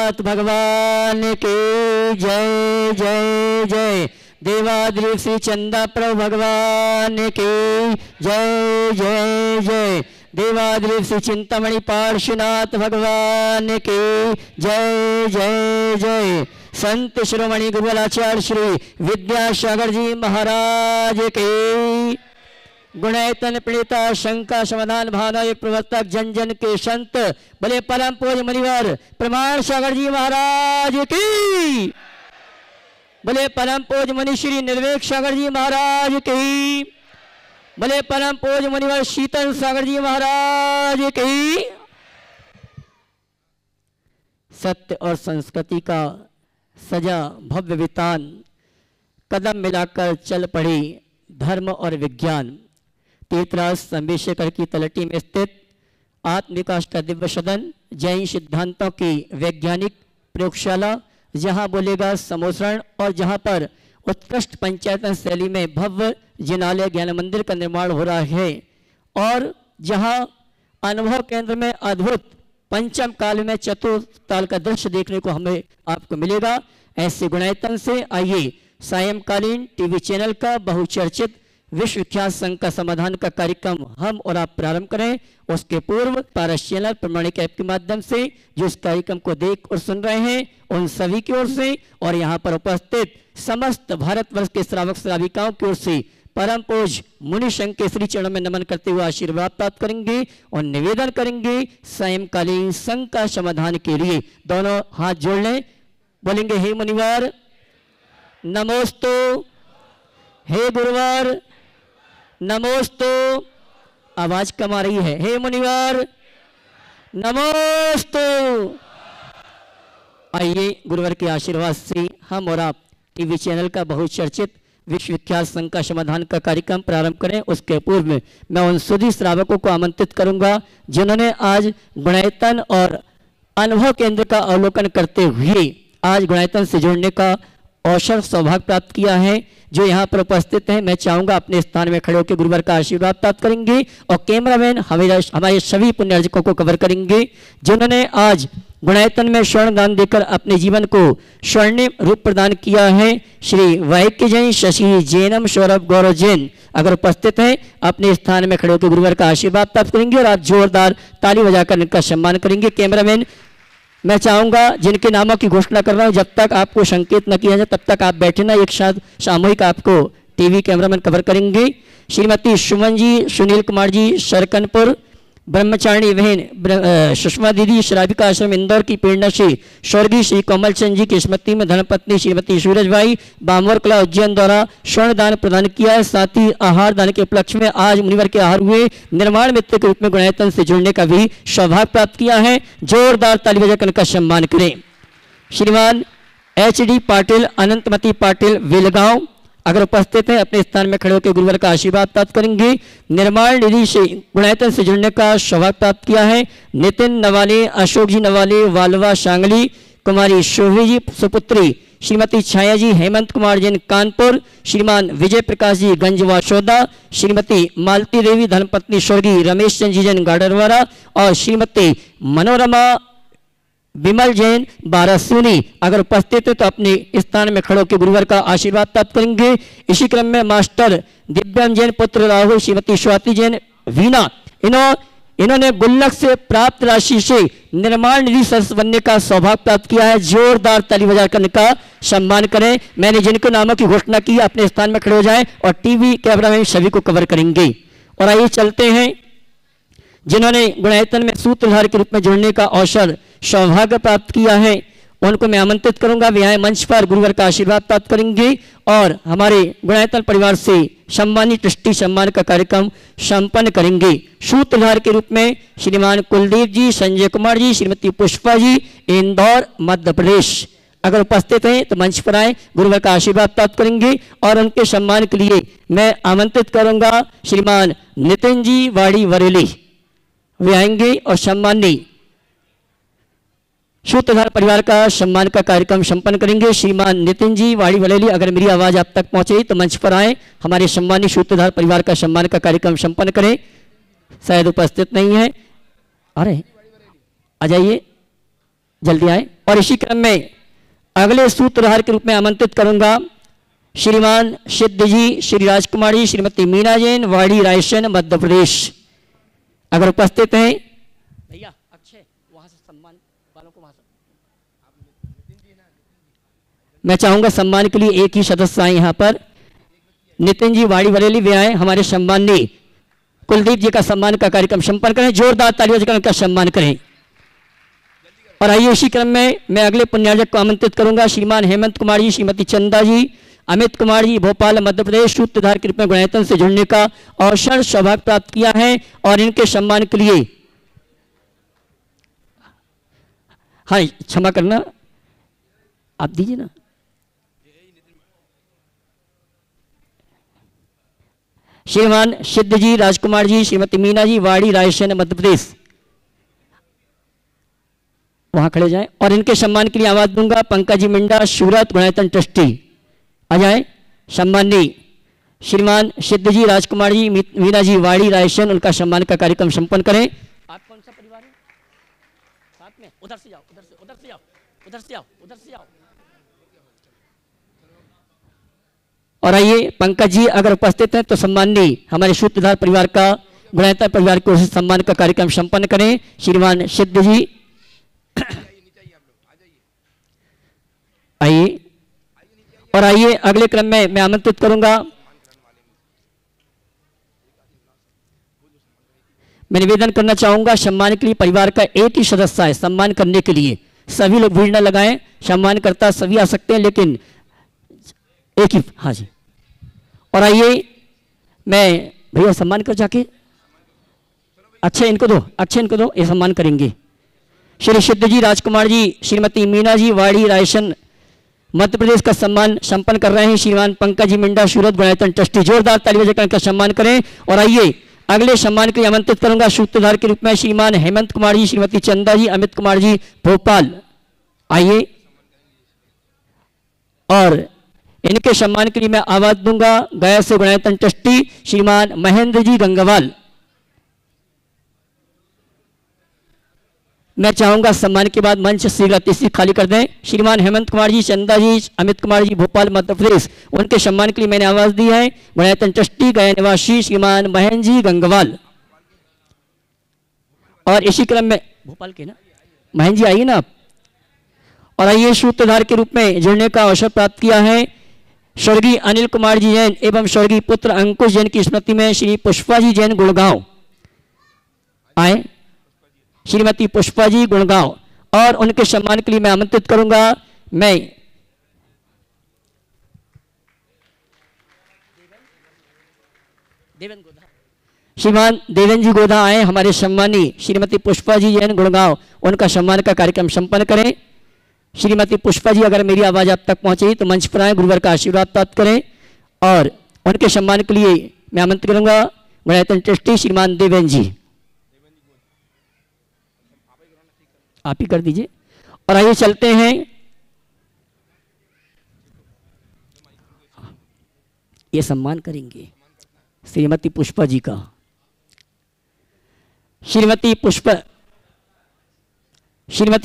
काशीनाथ भगवान की जय जय जय। देवाद्रि श्री चंदा प्रभु भगवान की जय जय जय। देवाद्रि श्री चिंतामणि पार्श्वनाथ भगवान की जय जय जय। संत शिरोमणि गुरुकुलाचार्य श्री विद्यासागर जी महाराज के। गुणैतन प्रणीता शंका समाधान भावना एक प्रवर्तक जन जन के संत भले परम पूज्य मुनिवर प्रमाण सागर जी महाराज की। भले परम पूज्य मुनि श्री निर्वेक सागर जी महाराज की। भले परम पूज्य मुनिवर शीतल सागर जी महाराज की। सत्य और संस्कृति का सजा भव्य वितान कदम मिलाकर चल पड़ी धर्म और विज्ञान। तीर्थराज संबेशकर की तलटी में स्थित आत्मविकास का दिव्य सदन जैन सिद्धांतों की वैज्ञानिक प्रयोगशाला, जहां बोलेगा समोसरण और जहां पर उत्कृष्ट पंचायतन शैली में भव्य जिनालय ज्ञान मंदिर का निर्माण हो रहा है और जहां अनुभव केंद्र में अद्भुत पंचम काल में चतुर्थ ताल का दृश्य देखने को हमें आपको मिलेगा। ऐसे गुणायतन से आइए सायंकालीन टीवी चैनल का बहुचर्चित विश्व विख्यात संघ का समाधान का कार्यक्रम हम और आप प्रारंभ करें। उसके पूर्व पारस चैनल प्रमाणिक ऐप के माध्यम से जो इस कार्यक्रम को देख और सुन रहे हैं उन सभी की ओर से और यहाँ पर उपस्थित समस्त भारतवर्ष के श्रावक श्राविकाओं की ओर से परम पूज्य मुनि संघ के श्री चरणों में नमन करते हुए आशीर्वाद प्राप्त करेंगे और निवेदन करेंगे सायंकालीन संघ का समाधान के लिए। दोनों हाथ जोड़ लें, बोलेंगे हे मुनिवर नमोस्तु, हे गुरुवर नमोस्तु। आवाज कम आ रही है। हे मुनिवर नमोस्तु। आइए गुरुवर के आशीर्वाद से हम और आप टीवी चैनल का बहुचर्चित विश्व विख्यात संघ का समाधान का कार्यक्रम प्रारंभ करें। उसके पूर्व में मैं उन सभी श्रावकों को आमंत्रित करूंगा जिन्होंने आज गुणायतन और अनुभव केंद्र का अवलोकन करते हुए आज गुणायतन से जुड़ने का अवसर सौभाग्य प्राप्त किया है, जो यहाँ पर उपस्थित हैं। मैं चाहूंगा अपने स्थान में खड़े होकर गुरुवर का आशीर्वाद प्राप्त करेंगे और कैमरामैन हमारे सभी पुण्य अर्जकों को कवर करेंगे जिन्होंने आज गुणायतन में स्वर्ण दान देकर अपने जीवन को स्वर्णिम रूप प्रदान किया है। श्री वाइक्य जैन, शशि जैनम, सौरभ गौरव जैन अगर उपस्थित हैं अपने स्थान में खड़े होकर गुरुवर का आशीर्वाद प्राप्त करेंगे और आज जोरदार ताली बजाकर इनका सम्मान करेंगे। कैमरामैन मैं चाहूंगा जिनके नामों की घोषणा कर रहा हूं जब तक आपको संकेत न किया जाए तब तक आप बैठे ना, एक साथ सामूहिक आपको टीवी कैमरामैन कवर करेंगे। श्रीमती सुमन जी, सुनील कुमार जी सरकनपुर, ब्रह्मचारिणी बहन सुषमा दीदी श्राविका आश्रम इंदौर की प्रेरणा से स्वर्गीय श्री कोमल चंद जी की स्मृति में धर्मपत्नी श्रीमती सूरज भाई बामवर कला उज्जैन द्वारा स्वर्ण दान प्रदान किया है। साथ ही आहार दान के उपलक्ष्य में आज मुनिवर के आहार हुए निर्माण मित्र के रूप में गुणायतन से जुड़ने का भी सौभाग्य प्राप्त किया है। जोरदार ताली बजाकर उनका सम्मान करें। श्रीमान HD पाटिल, अनंतमती पाटिल वेलगांव अगर उपस्थित है अपने स्थान में खड़े होकर गुरुवर का आशीर्वाद प्राप्त करेंगे। निर्माण निधि से गुणायतन से जुड़ने का सौभाग्य प्राप्त किया है। नितिन नवाले, अशोक जी नवाले वालवा सांगली, कुमारी शोभी जी सुपुत्री श्रीमती छाया जी, हेमंत कुमार जैन कानपुर, श्रीमान विजय प्रकाश जी गंजवा सौदा, श्रीमती मालती देवी धर्मपत्नी स्वर्गीय रमेश चंद जी जैन गाडरवारा और श्रीमती मनोरमा विमल जैन बारासूनी अगर उपस्थित है तो अपने स्थान में खड़े होकर गुरुवर का आशीर्वाद प्राप्त करेंगे। इसी क्रम में मास्टर दिव्यम जैन, पुत्र राहुल, श्रीमती स्वाति जैन वीणा इन्होंने गुल्लक से प्राप्त राशि से निर्माण निधि सदस्य बनने का सौभाग्य प्राप्त किया है। जोरदार ताली बजाकर इनका सम्मान करें। मैंने जिनके नामों की घोषणा की अपने स्थान में खड़े हो जाएं और टीवी कैमरा में सभी को कवर करेंगे। और आइए चलते हैं जिन्होंने गुणायतन में सूत्रधार के रूप में जुड़ने का अवसर सौभाग्य प्राप्त किया है उनको मैं आमंत्रित करूंगा। वे आए मंच पर गुरुवर का आशीर्वाद प्राप्त करेंगे और हमारे गुणायतन परिवार से सम्मानित ट्रस्टी सम्मान का कार्यक्रम संपन्न करेंगे। सूत्रधार के रूप में श्रीमान कुलदीप जी, संजय कुमार जी, श्रीमती पुष्पा जी इंदौर मध्य प्रदेश अगर उपस्थित हैं तो मंच पर आए गुरुवर का आशीर्वाद प्राप्त करेंगे और उनके सम्मान के लिए मैं आमंत्रित करूंगा श्रीमान नितिन जी वाड़ी वरेली, वे आएंगे और सम्मानी सूत्रधार परिवार का सम्मान का कार्यक्रम संपन्न करेंगे। श्रीमान नितिन जी वाड़ी वलेली अगर मेरी आवाज आप तक पहुंचे तो मंच पर आए, हमारे सम्मानित सूत्रधार परिवार का सम्मान का कार्यक्रम संपन्न करें। शायद उपस्थित नहीं है, अरे आ जाइए जल्दी आए। और इसी क्रम में अगले सूत्रधार के रूप में आमंत्रित करूंगा श्रीमान सिद्ध जी, श्री राजकुमार जी, श्रीमती मीना जैन, वाड़ी रायसेन, मध्य प्रदेश। अगर उपस्थित हैं भैया अक्षय, वहां से सम्मान वालों को वहां से मैं चाहूंगा सम्मान के लिए एक ही सदस्य आए यहाँ पर। नितिन जी वाड़ी बरेली वे आए, हमारे सम्माननीय कुलदीप जी का सम्मान का कार्यक्रम संपन्न करें, जोरदार तालियों से उनका सम्मान करें। और आइए इसी क्रम में मैं अगले पुण्यार्जक को आमंत्रित करूंगा श्रीमान हेमंत कुमार जी, श्रीमती चंदा जी, अमित कुमार जी, भोपाल मध्य प्रदेश, सूत्रधार के रूप में गुणायतन से जुड़ने का अवसर सौभाग्य प्राप्त किया है और इनके सम्मान के लिए हाँ क्षमा करना आप दीजिए ना। श्रीमान सिद्ध जी, राजकुमार जी, श्रीमती मीना जी, वाड़ी रायसेन, मध्य प्रदेश, वहां खड़े जाएं और इनके सम्मान के लिए आवाज दूंगा पंकज जी मिंडा, सूरत, गुणायतन ट्रस्टी आ जाए। सम्माननीय श्रीमान सिद्ध जी, राजकुमार जी, मीना जी, वाड़ी रायसेन, उनका सम्मान का कार्यक्रम संपन्न करें। आप कौन सा परिवार है साथ में? उधर से जाओ, उधर से आओ, उधर से आओ, उधर से आओ। और आइए पंकज जी अगर उपस्थित हैं तो सम्माननीय हमारे सूत्रधार परिवार का, गुणायतन परिवार को सम्मान का कार्यक्रम संपन्न करें। श्रीमान सिद्ध जी आइए। और आइए अगले क्रम में मैं आमंत्रित करूंगा, मैं निवेदन करना चाहूंगा सम्मान के लिए परिवार का एक ही सदस्य है सम्मान करने के लिए, सभी लोग भीड़ न लगाएं, सम्मान करता सभी आ सकते हैं लेकिन एक ही। हाँ जी। और आइए मैं भैया सम्मान कर जाके अच्छे इनको दो, अच्छे इनको दो, ये सम्मान करेंगे। श्री सिद्ध जी, राजकुमार जी, श्रीमती मीना जी, वाड़ी रायसेन, मध्य प्रदेश का सम्मान संपन्न कर रहे हैं श्रीमान पंकज जी मिंडा, सूरत, गुणायतन ट्रस्टी, जोरदार तालियों से का सम्मान करें। और आइए अगले सम्मान के लिए आमंत्रित करूंगा सूत्रधार के रूप में श्रीमान हेमंत कुमार जी, श्रीमती चंदा जी, अमित कुमार जी, भोपाल आइए। और इनके सम्मान के लिए मैं आवाज दूंगा गया से गुणायतन ट्रस्टी श्रीमान महेंद्र जी गंगवाल। मैं चाहूंगा सम्मान के बाद मंच शीघ्र खाली कर दें। श्रीमान हेमंत कुमार जी, चंदा जी, अमित कुमार जी, भोपाल मध्य प्रदेश, उनके सम्मान के लिए मैंने आवाज दी है गुणायतन ट्रस्टी गया निवासी श्रीमान महेंद्र जी गंगवाल। और इसी क्रम में भोपाल के ना महेंद्र जी आइए ना आप। और आइए सूत्रधार के रूप में जुड़ने का अवसर प्राप्त किया है स्वर्गीय अनिल कुमार जी जैन एवं स्वर्गीय पुत्र अंकुश जैन की स्मृति में श्री पुष्पा जी जैन गुड़गांव आए, श्रीमती पुष्पा जी गुड़गांव। और उनके सम्मान के लिए मैं आमंत्रित करूंगा मैं श्रीमान देवेंद्र जी गोधा आए, हमारे सम्मानी श्रीमती पुष्पा जी जैन गुड़गांव, उनका सम्मान का कार्यक्रम संपन्न करें। श्रीमती पुष्पा जी अगर मेरी आवाज आप तक पहुंची तो मंच पर आए, गुरुवर का आशीर्वाद प्राप्त करें। और उनके सम्मान के लिए मैं आमंत्रित करूंगा गुणायतन ट्रस्टी श्रीमान देवेंद्र जी, आप ही कर दीजिए। और आइए चलते हैं, ये सम्मान करेंगे श्रीमती पुष्पा जी का। श्रीमती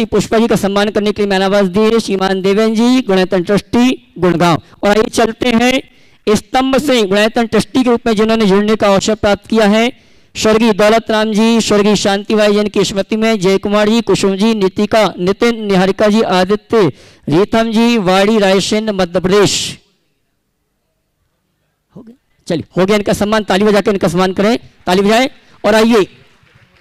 पुष्पा जी का सम्मान करने के लिए मैंने आवाज दी है श्रीमान देवेंद्र जी, गुणायतन ट्रस्टी गुड़गांव। और आइए चलते हैं स्तंभ से गुणायतन ट्रस्टी के रूप में जिन्होंने जुड़ने का अवसर प्राप्त किया है स्वर्गीय दौलत राम जी, स्वर्गीय शांतिबाई जैन की स्मृति में जय कुमार जी, कुसुम जी, नितिका, नितिन, निहारिका जी, आदित्य, रीतम जी, वाड़ी रायसेन, मध्य प्रदेश। हो गया, चलिए हो गया इनका सम्मान, ताली बजा के इनका सम्मान करें, ताली बजाएं। और आइए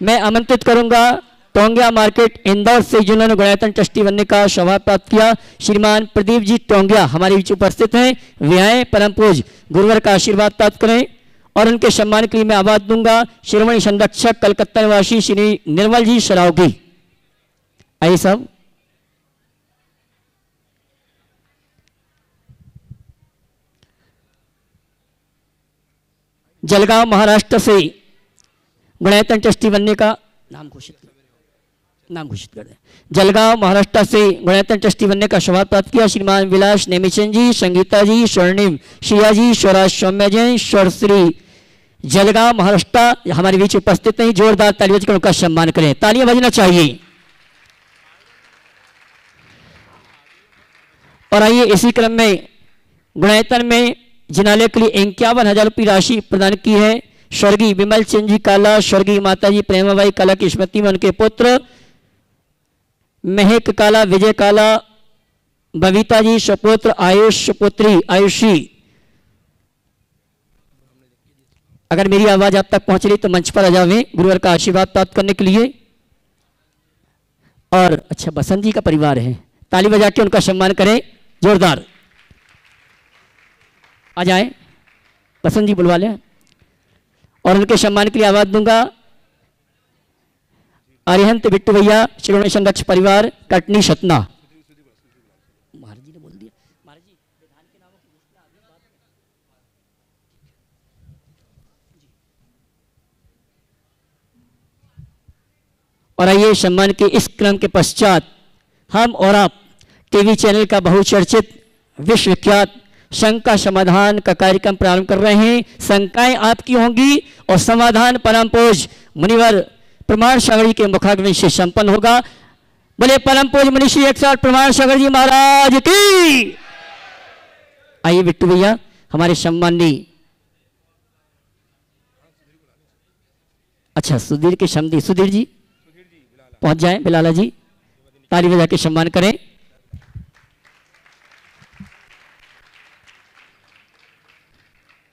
मैं आमंत्रित करूंगा टोंगिया मार्केट इंदौर से जिन्होंने गुणायतन ट्रस्टी बनने का सौभाग्य प्राप्त किया श्रीमान प्रदीप जी टोंगिया हमारे बीच उपस्थित हैं, वे आए परम पूज्य गुरुवर का आशीर्वाद प्राप्त करें। और उनके सम्मान के लिए मैं आवाज दूंगा शिरोमणि संरक्षक कलकत्ता निवासी श्री निर्मल जी सरावगी। आइए सब। जलगांव महाराष्ट्र से गुणायतन ट्रस्टी बनने का नाम घोषित कर दें। जलगांव महाराष्ट्र से गुणायतन ट्रस्टी बनने का सौभाग्य प्राप्त किया श्रीमान विलास नेमिचंद जी, संगीता जी, स्वर्णिम शिया जी, स्वराज सौम्य जैन, स्वरश्री जलगांव महाराष्ट्र हमारे बीच उपस्थित हैं। जोरदार तालियों से उनका सम्मान करें, तालियां बजना चाहिए। और आइए इसी क्रम में गुणायतन में जिनालय के लिए 51,000 रुपये राशि प्रदान की है स्वर्गीय विमल चंद जी काला, स्वर्गीय माताजी प्रेमाबाई काला की स्मृति में उनके पुत्र महक काला, विजय काला, बबीता जी सुपुत्र आयुष, पुत्री आयुषी। अगर मेरी आवाज आप तक पहुंच रही तो मंच पर आ जावें गुरुवर का आशीर्वाद प्राप्त करने के लिए। और अच्छा बसंत जी का परिवार है, ताली बजा के उनका सम्मान करें जोरदार। आ जाए बसंत जी बुलवा लें और उनके सम्मान के लिए आवाज दूंगा अरिहंत बिट्टू भैया श्रोमणी संरक्षक परिवार कटनी सतना। महाराज जी ने बोल दिया, महाराज जी विधान के नामों की घोषणा अभी बात करें। और आइए सम्मान के इस क्रम के पश्चात हम और आप टीवी चैनल का बहुचर्चित विश्वविख्यात शंका समाधान का कार्यक्रम प्रारंभ कर रहे हैं। शंकाएं आपकी होंगी और समाधान परम पूज्य मुनिवर प्रमाण सागर जी के मुखाग्नि से संपन्न होगा। बोले परम पूज्य मुनि श्री 108 प्रमाण सागर जी महाराज की। आइए बिट्टू भैया हमारे सम्माननीय अच्छा सुधीर के समधी सुधीर जी पहुंच जाएं, बिलाला जी ताली बजा के सम्मान करें।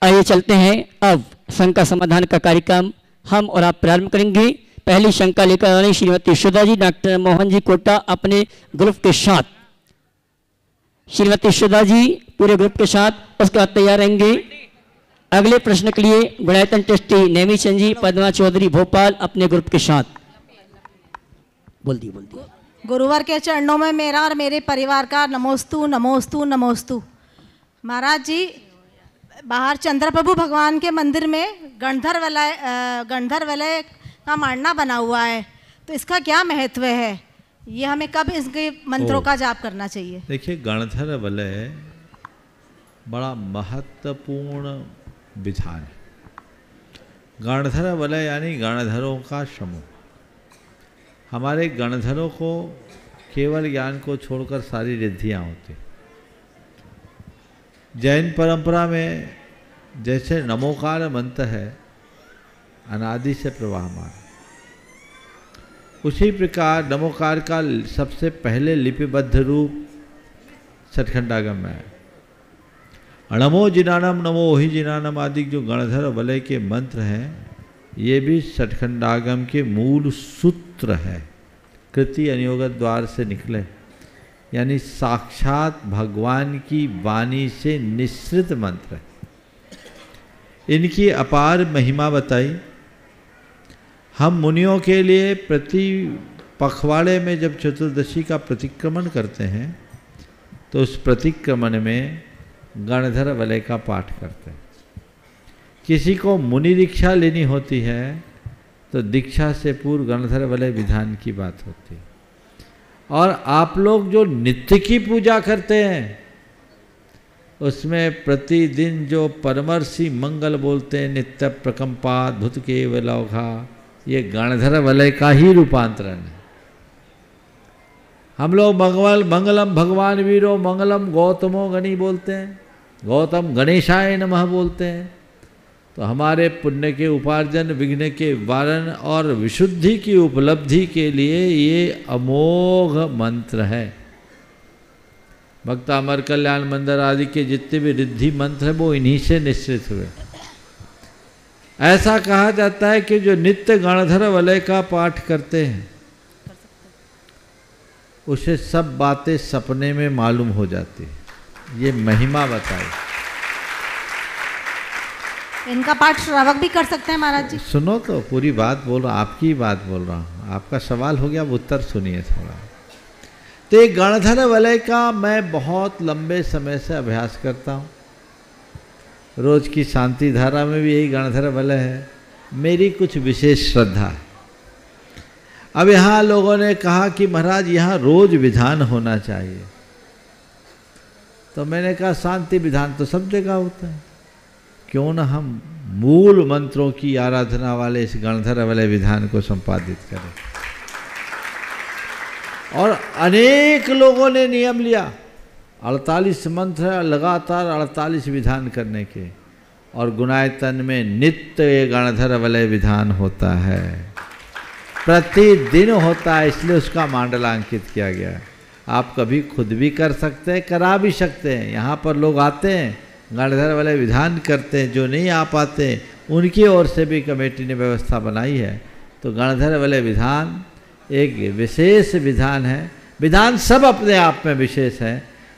आइए चलते हैं अब शंका समाधान का कार्यक्रम हम और आप प्रारंभ करेंगे। पहली शंका लेकर आ रही श्रीमती सुधा जी डॉक्टर मोहन जी कोटा अपने ग्रुप के साथ। श्रीमती सुधा जी पूरे ग्रुप के साथ उसके बाद तैयार रहेंगे। अगले प्रश्न के लिए गुणायतन ट्रस्टी नेमी चंद जी पद्मा चौधरी भोपाल अपने ग्रुप के साथ। बोल दी गुरुवर के चरणों में मेरा और मेरे परिवार का नमोस्तु नमोस्तु नमोस्तु। महाराज जी बाहर चंद्रप्रभु भगवान के मंदिर में गणधर वलय का मांडना बना हुआ है, तो इसका क्या महत्व है? ये हमें कब इसके मंत्रों का जाप करना चाहिए? देखिए गणधर वलय बड़ा महत्वपूर्ण विधान है। गणधर वलय यानी गणधरों का समूह। हमारे गणधरों को केवल ज्ञान को छोड़कर सारी रिद्धियाँ होती। जैन परंपरा में जैसे नमोकार मंत्र है अनादि से प्रवाहमान, उसी प्रकार नमोकार का सबसे पहले लिपिबद्ध रूप सतखंडागम में है। नमो जिनानम नमो ओहि जिनानम आदि जो गणधर वलय के मंत्र हैं ये भी सतखंडागम के मूल सूत्र है। कृति अनियोगत द्वार से निकले यानी साक्षात भगवान की वाणी से निश्रित मंत्र है। इनकी अपार महिमा बताई। हम मुनियों के लिए प्रति पखवाड़े में जब चतुर्दशी का प्रतिक्रमण करते हैं तो उस प्रतिक्रमण में गणधर वलय का पाठ करते हैं। किसी को मुनि दीक्षा लेनी होती है तो दीक्षा से पूर्व गणधर वलय विधान की बात होती है। और आप लोग जो नित्य की पूजा करते हैं उसमें प्रतिदिन जो परमर्षि मंगल बोलते हैं नित्य प्रकंपात भूत केवलौघा, ये गणधर वलय का ही रूपांतरण है। हम लोग मंगलम भगवान वीरो मंगलम गौतमो गणी बोलते हैं, गौतम गणेशाय नमः बोलते हैं। तो हमारे पुण्य के उपार्जन, विघ्न के वारण और विशुद्धि की उपलब्धि के लिए ये अमोघ मंत्र है। भक्त अमर कल्याण मंदिर आदि के जितने भी रिद्धि मंत्र हैं वो इन्हीं से निश्चित हुए। ऐसा कहा जाता है कि जो नित्य गणधर वलय का पाठ करते हैं उसे सब बातें सपने में मालूम हो जाती है। ये महिमा बताई। इनका पाठ श्रावक भी कर सकते हैं महाराज जी? सुनो तो पूरी बात बोल रहा हूँ, आपकी बात बोल रहा हूँ। आपका सवाल हो गया, अब उत्तर सुनिए थोड़ा। तो ये गणधर वलय का मैं बहुत लंबे समय से अभ्यास करता हूँ। रोज की शांति धारा में भी यही गणधर वलय है। मेरी कुछ विशेष श्रद्धा है। अब यहाँ लोगों ने कहा कि महाराज यहाँ रोज विधान होना चाहिए, तो मैंने कहा शांति विधान तो सब जगह होता है, क्यों ना हम मूल मंत्रों की आराधना वाले इस गणधर वलय विधान को संपादित करें। और अनेक लोगों ने नियम लिया 48 मंत्र है लगातार 48 विधान करने के, और गुणायतन में नित्य गणधर वलय विधान होता है, प्रतिदिन होता है, इसलिए उसका मांडलांकित किया गया है। आप कभी खुद भी कर सकते हैं, करा भी सकते हैं। यहाँ पर लोग आते हैं, गणधर वलय विधान करते हैं, जो नहीं आ पाते उनकी ओर से भी कमेटी ने व्यवस्था बनाई है। तो गणधर वलय विधान एक विशेष विधान है। विधान सब अपने आप में विशेष है,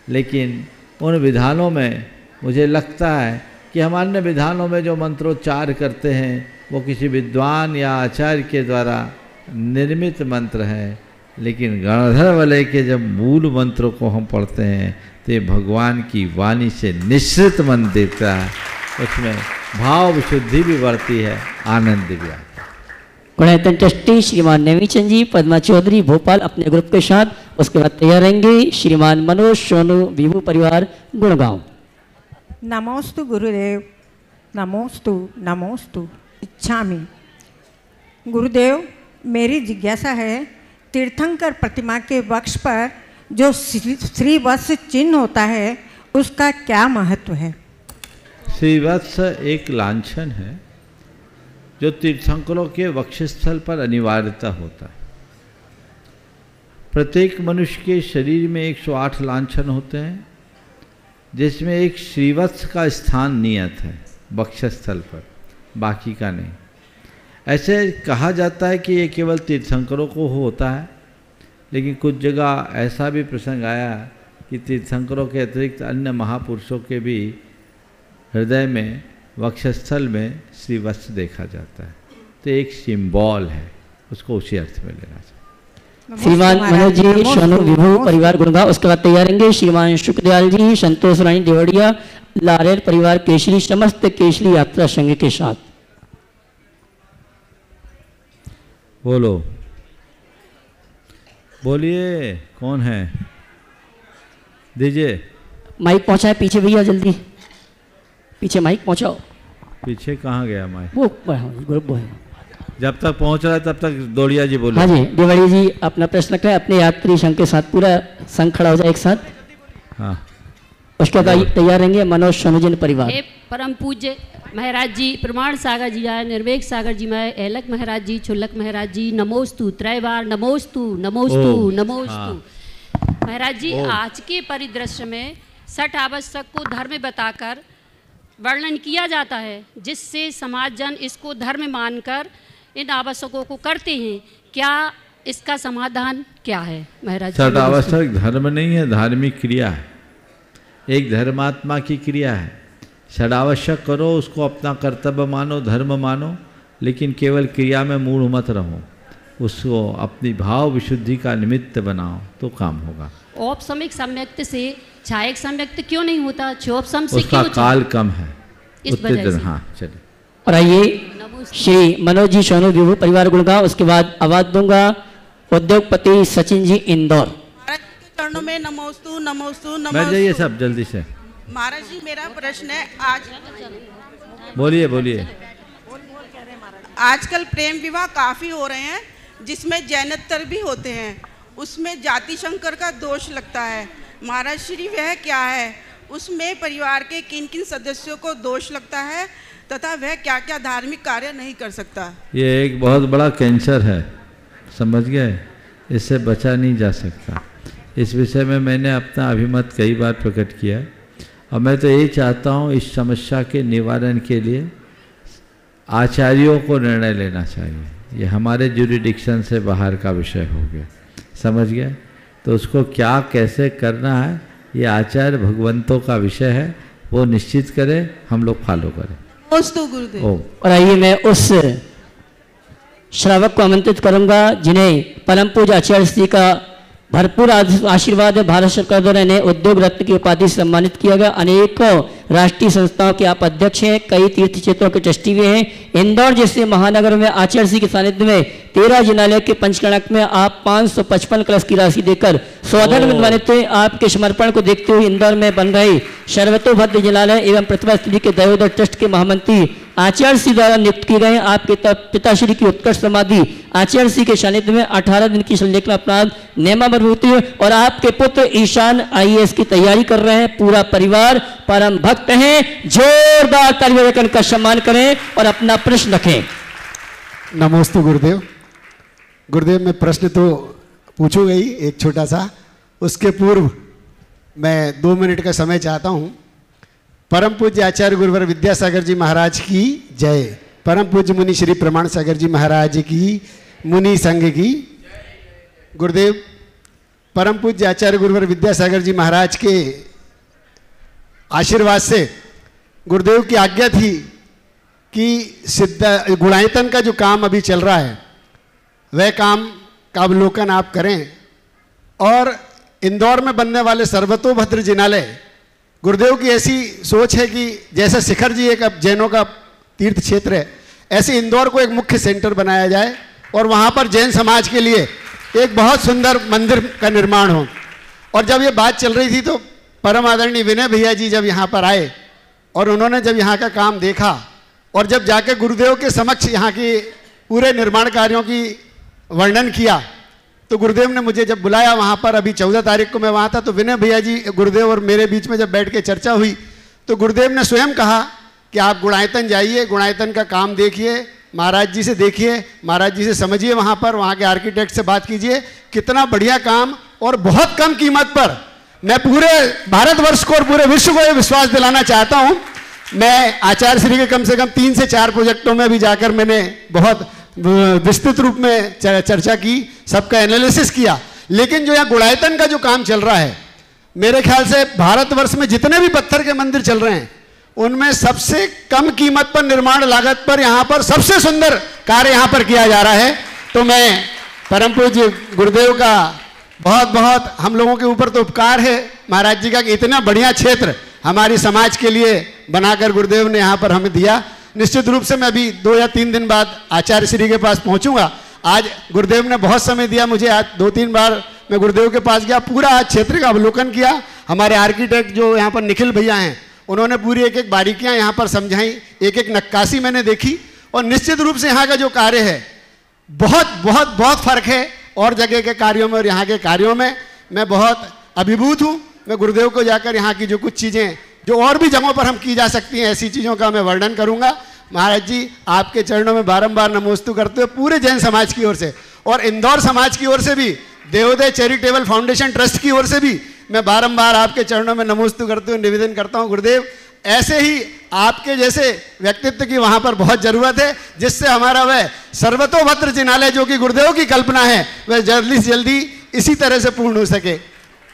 लेकिन उन विधानों में मुझे लगता है कि हम अन्य विधानों में जो मंत्रोच्चार करते हैं वो किसी विद्वान या आचार्य के द्वारा निर्मित मंत्र हैं, लेकिन गणधर वलय के जब मूल मंत्रों को हम पढ़ते हैं तो ये भगवान की वाणी से निश्चित मन देता है, उसमें भाव विशुद्धि भी बढ़ती है, आनंद भी आता है। गुणायतन ट्रस्टी श्रीमान नेमीचंद जी पद्मा चौधरी भोपाल अपने ग्रुप के साथ, उसके बाद तैयार रहेंगे श्रीमान मनोज सोनू विभू परिवार गुड़गांव। नमोस्तु गुरुदेव, नमोस्तु नमोस्तु इच्छामि। गुरुदेव, मेरी जिज्ञासा है, तीर्थंकर प्रतिमा के वक्ष पर जो श्रीवत्स चिन्ह होता है उसका क्या महत्व है? श्रीवत्स एक लांछन है जो तीर्थंकरों के वक्षस्थल पर अनिवार्यता होता है। प्रत्येक मनुष्य के शरीर में 108 लांछन होते हैं, जिसमें एक श्रीवत्स का स्थान नियत है वक्षस्थल पर, बाकी का नहीं। ऐसे कहा जाता है कि ये केवल तीर्थंकरों को होता है, लेकिन कुछ जगह ऐसा भी प्रसंग आया कि तीर्थंकरों के अतिरिक्त अन्य महापुरुषों के भी हृदय में वक्षस्थल में श्रीवत्स देखा जाता है। तो एक सिंबल है, उसको उसी अर्थ में लेना चाहिए। श्रीमान मनोज जी सोनू विभू परिवार गुड़गांव, उसके बाद तैयार रहेंगे श्रीमान शुक्रदयाल जी संतोष रानी देवड़िया लारेर परिवार केसरी समस्त केसरी यात्रा संघ के साथ। बोलो, बोलिए, कौन है? दीजिए माइक पहुंचाए पीछे भैया, जल्दी पीछे माइक पहुंचाओ। पीछे कहाँ गया माइक? वो ग्रुप है, जब तक पहुंच रहा है तब तक दौड़िया जी बोलो। हाँ जी, देवड़ी जी अपना प्रश्न करें, अपने यात्री संघ के साथ, पूरा संघ खड़ा हो जाए एक साथ। हाँ, उसके बाद तैयार रहेंगे मनोज सोनू परिवार। परम पूज्य महाराज जी, प्रमाण सागर जी आए, निर्वेक सागर जी मैं, एलक महाराज जी, छुल्लक महाराज जी, नमोस्तु त्रैवार, नमोस्तु नमोस्तु नमोस्तु। महाराज जी, आज के परिदृश्य में 60 आवश्यक को धर्म बताकर वर्णन किया जाता है, जिससे समाज जन इसको धर्म मानकर इन आवश्यकों को करते हैं। क्या इसका समाधान क्या है महाराज जी? 60 आवश्यक धर्म नहीं है, धार्मिक क्रिया है, एक धर्मात्मा की क्रिया है। षडावश्यक करो, उसको अपना कर्तव्य मानो, धर्म मानो, लेकिन केवल क्रिया में मूढ़ मत रहो, उसको अपनी भाव विशुद्धि का निमित्त बनाओ तो काम होगा। औपसमिक सम्यक्त से छायक सम्यक्त क्यों नहीं होता? क्षोपसम से उसका क्यों? काल कम है इस वजह से। हाँ, चलिए। और आइए श्री मनोज जी सोनू विभू परिवार गुड़गांव, उसके बाद आवाज दूंगा उद्योगपति सचिन जी इंदौर। चरणों में नमोस्तु नमोस्तु बैठ जाइए नमोस्तु। सब जल्दी से। महाराज जी, मेरा प्रश्न है, आज बोलिए बोलिए। आजकल प्रेम विवाह काफी हो रहे हैं, जिसमें जैनतर भी होते हैं, उसमें जाति शंकर का दोष लगता है। महाराज श्री वह क्या है? उसमें परिवार के किन किन सदस्यों को दोष लगता है तथा वह क्या क्या धार्मिक कार्य नहीं कर सकता? ये एक बहुत बड़ा कैंसर है, समझ गए, इससे बचा नहीं जा सकता। इस विषय में मैंने अपना अभिमत कई बार प्रकट किया, और मैं तो यही चाहता हूँ इस समस्या के निवारण के लिए आचार्यों को निर्णय लेना चाहिए। ये हमारे ज्यूरिडिक्शन से बाहर का विषय हो गया, समझ गए? तो उसको क्या कैसे करना है ये आचार्य भगवंतों का विषय है, वो निश्चित करें, हम लोग फॉलो करें। गुरुदेव। और आइए मैं उस श्रावक को आमंत्रित करूंगा जिन्हें परम पूज्य आचार्य श्री का भरपूर आशीर्वाद है। भारत सरकार द्वारा इन्हें उद्योग रत्न की उपाधि से सम्मानित किया गया। अनेकों राष्ट्रीय संस्थाओं के आप अध्यक्ष हैं, कई तीर्थ क्षेत्रों के ट्रस्टी भी हैं। इंदौर जैसे महानगर में आचार्य श्री के सानिध्य में 13 जिनालय के पंचकणक में आप 555 कलश की राशि देकर सौधर्म निर्माणित हुए। आपके समर्पण को देखते हुए इंदौर में बन रहे सर्वतोभद्र जिनालय एवं प्रतिभा स्त्री के दयोदय ट्रस्ट के महामंत्री आचार्य श्री द्वारा नियुक्त किए गए हैं। आपके पिताश्री की उत्कर्ष समाधि आचार्य श्री के सानिध्य में 18 दिन की संलेखना प्रांत नेमावर होती है और आपके पुत्र ईशान IAS की तैयारी कर रहे हैं। पूरा परिवार परम भक्त हैं। जोरदार तालियों का सम्मान करें और अपना प्रश्न रखें। नमोस्तु गुरुदेव। गुरुदेव मैं प्रश्न तो पूछूंगा ही एक छोटा सा, उसके पूर्व मैं 2 मिनट का समय चाहता हूँ। परम पूज्य आचार्य गुरुवर विद्यासागर जी महाराज की जय। परम पूज्य मुनि श्री प्रमाण सागर जी महाराज की, मुनि संघ की। गुरुदेव परम पूज्य आचार्य गुरुवर विद्यासागर जी महाराज के आशीर्वाद से गुरुदेव की आज्ञा थी कि गुणायतन का जो काम अभी चल रहा है वह काम का अवलोकन आप करें और इंदौर में बनने वाले सर्वतोभद्र जिनालय, गुरुदेव की ऐसी सोच है कि जैसे शिखर जी एक अब जैनों का तीर्थ क्षेत्र है, ऐसे इंदौर को एक मुख्य सेंटर बनाया जाए और वहाँ पर जैन समाज के लिए एक बहुत सुंदर मंदिर का निर्माण हो। और जब ये बात चल रही थी तो परम आदरणीय विनय भैया जी जब यहाँ पर आए और उन्होंने जब यहाँ का काम देखा और जब जाके गुरुदेव के समक्ष यहाँ की पूरे निर्माण कार्यों की वर्णन किया तो गुरुदेव ने मुझे जब बुलाया वहाँ पर, अभी 14 तारीख को मैं वहाँ था, तो विनय भैया जी गुरुदेव और मेरे बीच में जब बैठ के चर्चा हुई तो गुरुदेव ने स्वयं कहा कि आप गुणायतन जाइए, गुणायतन का काम देखिए, महाराज जी से देखिए, महाराज जी से समझिए, वहाँ पर वहाँ के आर्किटेक्ट से बात कीजिए, कितना बढ़िया काम और बहुत कम कीमत पर। मैं पूरे भारतवर्ष को और पूरे विश्व को ये विश्वास दिलाना चाहता हूँ। मैं आचार्य श्री के कम से कम 3 से 4 प्रोजेक्टों में भी जाकर मैंने बहुत विस्तृत रूप में चर्चा की, सबका एनालिसिस किया, लेकिन जो यहाँ गुणायतन का जो काम चल रहा है, मेरे ख्याल से भारतवर्ष में जितने भी पत्थर के मंदिर चल रहे हैं उनमें सबसे कम कीमत पर, निर्माण लागत पर यहाँ पर सबसे सुंदर कार्य यहाँ पर किया जा रहा है। तो मैं परम पूज्य गुरुदेव का बहुत बहुत, हम लोगों के ऊपर तो उपकार है महाराज जी का कि इतना बढ़िया क्षेत्र हमारी समाज के लिए बनाकर गुरुदेव ने यहाँ पर हमें दिया। निश्चित रूप से मैं अभी 2 या 3 दिन बाद आचार्य श्री के पास पहुँचूंगा। आज गुरुदेव ने बहुत समय दिया मुझे, आज 2-3 बार मैं गुरुदेव के पास गया, पूरा आज क्षेत्र का अवलोकन किया। हमारे आर्किटेक्ट जो यहाँ पर निखिल भैया हैं उन्होंने पूरी एक एक बारीकियाँ यहाँ पर समझाई, एक एक नक्काशी मैंने देखी और निश्चित रूप से यहाँ का जो कार्य है बहुत बहुत बहुत फर्क है और जगह के कार्यों में और यहाँ के कार्यों में। मैं बहुत अभिभूत हूँ। मैं गुरुदेव को जाकर यहाँ की जो कुछ चीज़ें जो और भी जगहों पर हम की जा सकती हैं ऐसी चीज़ों का मैं वर्णन करूँगा। महाराज जी आपके चरणों में बारंबार नमोस्तु करते हुए पूरे जैन समाज की ओर से और इंदौर समाज की ओर से भी, देवोदय चैरिटेबल फाउंडेशन ट्रस्ट की ओर से भी मैं बारंबार आपके चरणों में नमोस्तु करते हुए निवेदन करता हूँ गुरुदेव, ऐसे ही आपके जैसे व्यक्तित्व की वहाँ पर बहुत ज़रूरत है जिससे हमारा वह सर्वतोभद्र जिनालय जो कि गुरुदेव की कल्पना है वह जल्दी से जल्दी इसी तरह से पूर्ण हो सके।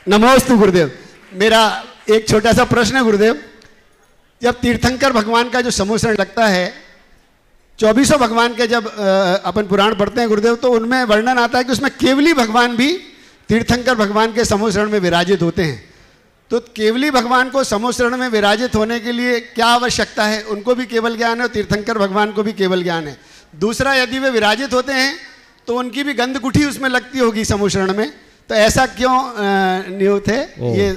नमोस्तु गुरुदेव। मेरा एक छोटा सा प्रश्न है गुरुदेव, जब तीर्थंकर भगवान का जो समूहरण लगता है, 2400 भगवान के जब अपन पुराण पढ़ते हैं गुरुदेव तो उनमें वर्णन आता है कि उसमें केवली भगवान भी तीर्थंकर भगवान के समूहरण में विराजित होते हैं। तो केवली भगवान को समूहरण में विराजित होने के लिए क्या आवश्यकता है? उनको भी केवल ज्ञान है और तीर्थंकर भगवान को भी केवल ज्ञान है। दूसरा, यदि वे विराजित होते हैं तो उनकी भी गंध गुठी उसमें लगती होगी समूहरण में, तो ऐसा क्यों नियुक्त है? ये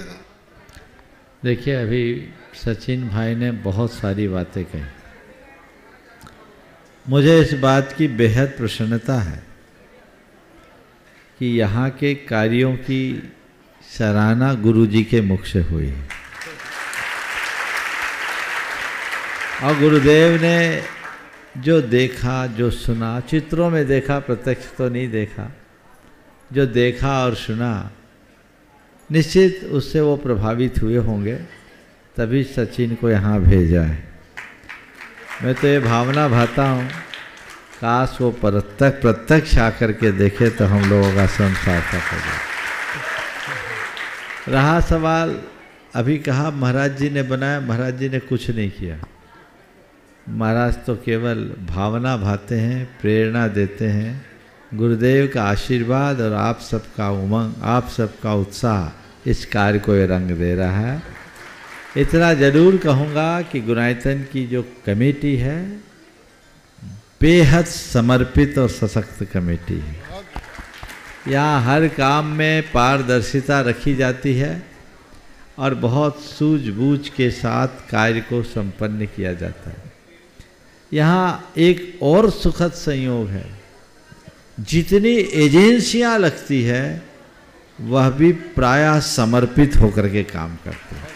देखिए, अभी सचिन भाई ने बहुत सारी बातें कही। मुझे इस बात की बेहद प्रसन्नता है कि यहाँ के कार्यों की सराहना गुरुजी के मुख से हुई है और गुरुदेव ने जो देखा, जो सुना, चित्रों में देखा, प्रत्यक्ष तो नहीं देखा, जो देखा और सुना, निश्चित उससे वो प्रभावित हुए होंगे, तभी सचिन को यहाँ भेजा है। मैं तो ये भावना भाता हूँ, काश वो प्रत्यक्ष आकर के देखे तो हम लोगों का संसार हो जाए। रहा सवाल, अभी कहा महाराज जी ने बनाया, महाराज जी ने कुछ नहीं किया। महाराज तो केवल भावना भाते हैं, प्रेरणा देते हैं। गुरुदेव का आशीर्वाद और आप सबका उमंग, आप सबका उत्साह इस कार्य को ये रंग दे रहा है। इतना ज़रूर कहूँगा कि गुणायतन की जो कमेटी है बेहद समर्पित और सशक्त कमेटी है। यहाँ हर काम में पारदर्शिता रखी जाती है और बहुत सूझबूझ के साथ कार्य को संपन्न किया जाता है। यहाँ एक और सुखद संयोग है, जितनी एजेंसियां लगती है वह भी प्रायः समर्पित होकर के काम करते हैं।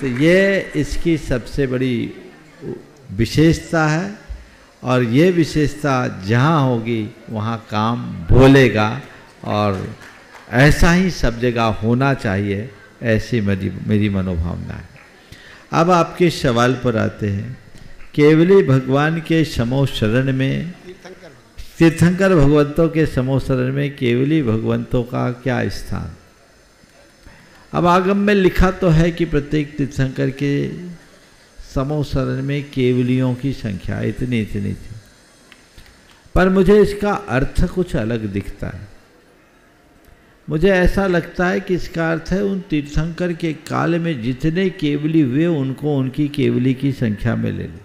तो ये इसकी सबसे बड़ी विशेषता है, और ये विशेषता जहाँ होगी वहाँ काम बोलेगा, और ऐसा ही सब जगह होना चाहिए, ऐसी मेरी मनोभावना है। अब आपके सवाल पर आते हैं। केवली भगवान के समो शरण में, तीर्थंकर भगवंतों के समो शरण में केवली भगवंतों का क्या स्थान। अब आगम में लिखा तो है कि प्रत्येक तीर्थंकर के समो शरण में केवलियों की संख्या इतनी इतनी थी, पर मुझे इसका अर्थ कुछ अलग दिखता है। मुझे ऐसा लगता है कि इसका अर्थ है उन तीर्थंकर के काल में जितने केवली हुए उनको उनकी केवली की संख्या में ले ले।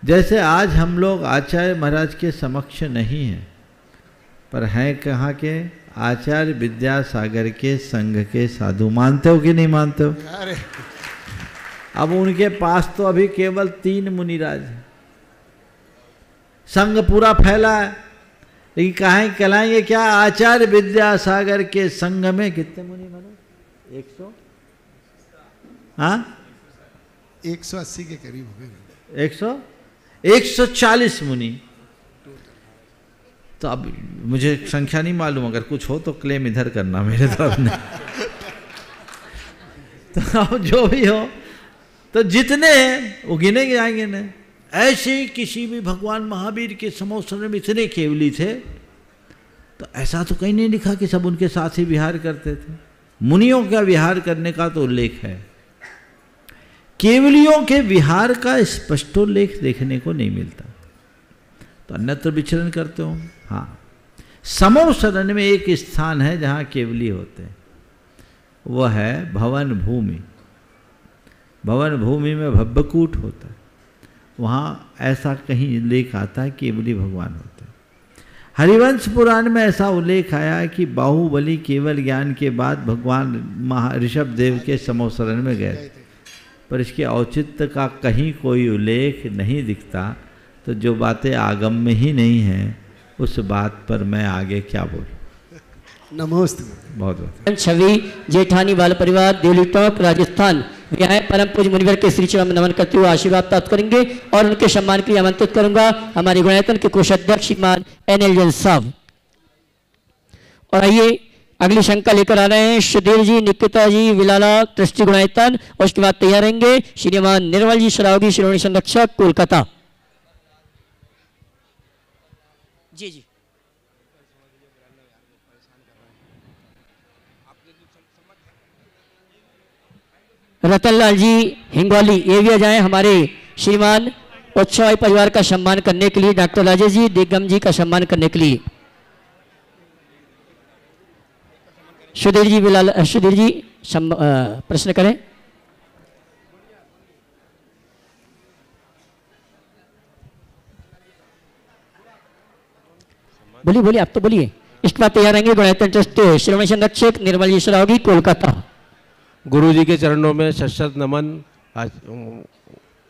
जैसे आज हम लोग आचार्य महाराज के समक्ष नहीं हैं, पर हैं कहाँ के? आचार्य विद्यासागर के संघ के साधु। मानते हो कि नहीं मानते हो? अरे अब उनके पास तो अभी केवल 3 मुनिराज हैं, संघ पूरा फैला है, लेकिन कहाँ कहलाएंगे क्या? आचार्य विद्यासागर के संघ में कितने मुनि बने? 100? हाँ, 180 के करीब हो गए। 140 मुनि। तो अब मुझे संख्या नहीं मालूम, अगर कुछ हो तो क्लेम इधर करना मेरे तरफ नहीं। तो अब जो भी हो, तो जितने हैं वो गिने जाएंगे ना। ऐसे ही किसी भी भगवान महावीर के समोसर में इतने केवली थे, तो ऐसा तो कहीं नहीं लिखा कि सब उनके साथ ही विहार करते थे। मुनियों का विहार करने का तो उल्लेख है, केवलियों के विहार का स्पष्टोल्लेख देखने को नहीं मिलता। तो अन्यत्र विचरण करते हो। हाँ, समो शरण में एक स्थान है जहाँ केवली होते हैं, वह है भवन भूमि। भवन भूमि में भव्यकूट होता है, वहाँ ऐसा कहीं उल्लेख आता है केवली भगवान होते हैं। हरिवंश पुराण में ऐसा उल्लेख आया कि बाहुबली केवल ज्ञान के बाद भगवान ऋषभ देव के समो शरण में गए, पर इसके औचित्य का कहीं कोई उल्लेख नहीं दिखता। तो जो बातें आगम में ही नहीं हैं, उस बात पर मैं आगे क्या बोलूं। नमोस्तु। बहुत बहुत छवि जेठानी बाल परिवार देवली टॉक राजस्थान यहाँ परम पूज्य मुनिवर के श्री चरण में नमन करते हुए आशीर्वाद प्राप्त करेंगे, और उनके सम्मान के लिए आमंत्रित करूंगा हमारे गुणायतन के कोषाध्यक्ष श्रीमान NL जैन साहब। और आइए अगली शंका लेकर आ रहे हैं सुधीर जी, निकिता जी, विलाला ट्रस्टी गुणायतन, और उसके बाद तैयार रहेंगे श्रीमान निर्मल जी शरावगी, श्रोमणी संरक्षक कोलकाता। जी जी रतनलाल जी हिंगोली, ये भी आ जाए हमारे श्रीमान उत्सव परिवार का सम्मान करने के लिए। डॉक्टर राजेश जी दिग्गम जी का सम्मान करने के लिए। सुधीर जी बिलाल, सुधीर जी प्रश्न करें। बोलिए बोलिए, आप तो बोलिए। इसके बाद तैयार रहेंगे गुणायतन ट्रस्ट श्रोमणी संरक्षक निर्मल जी शरावगी कोलकाता। गुरु जी के चरणों में शत नमन, आज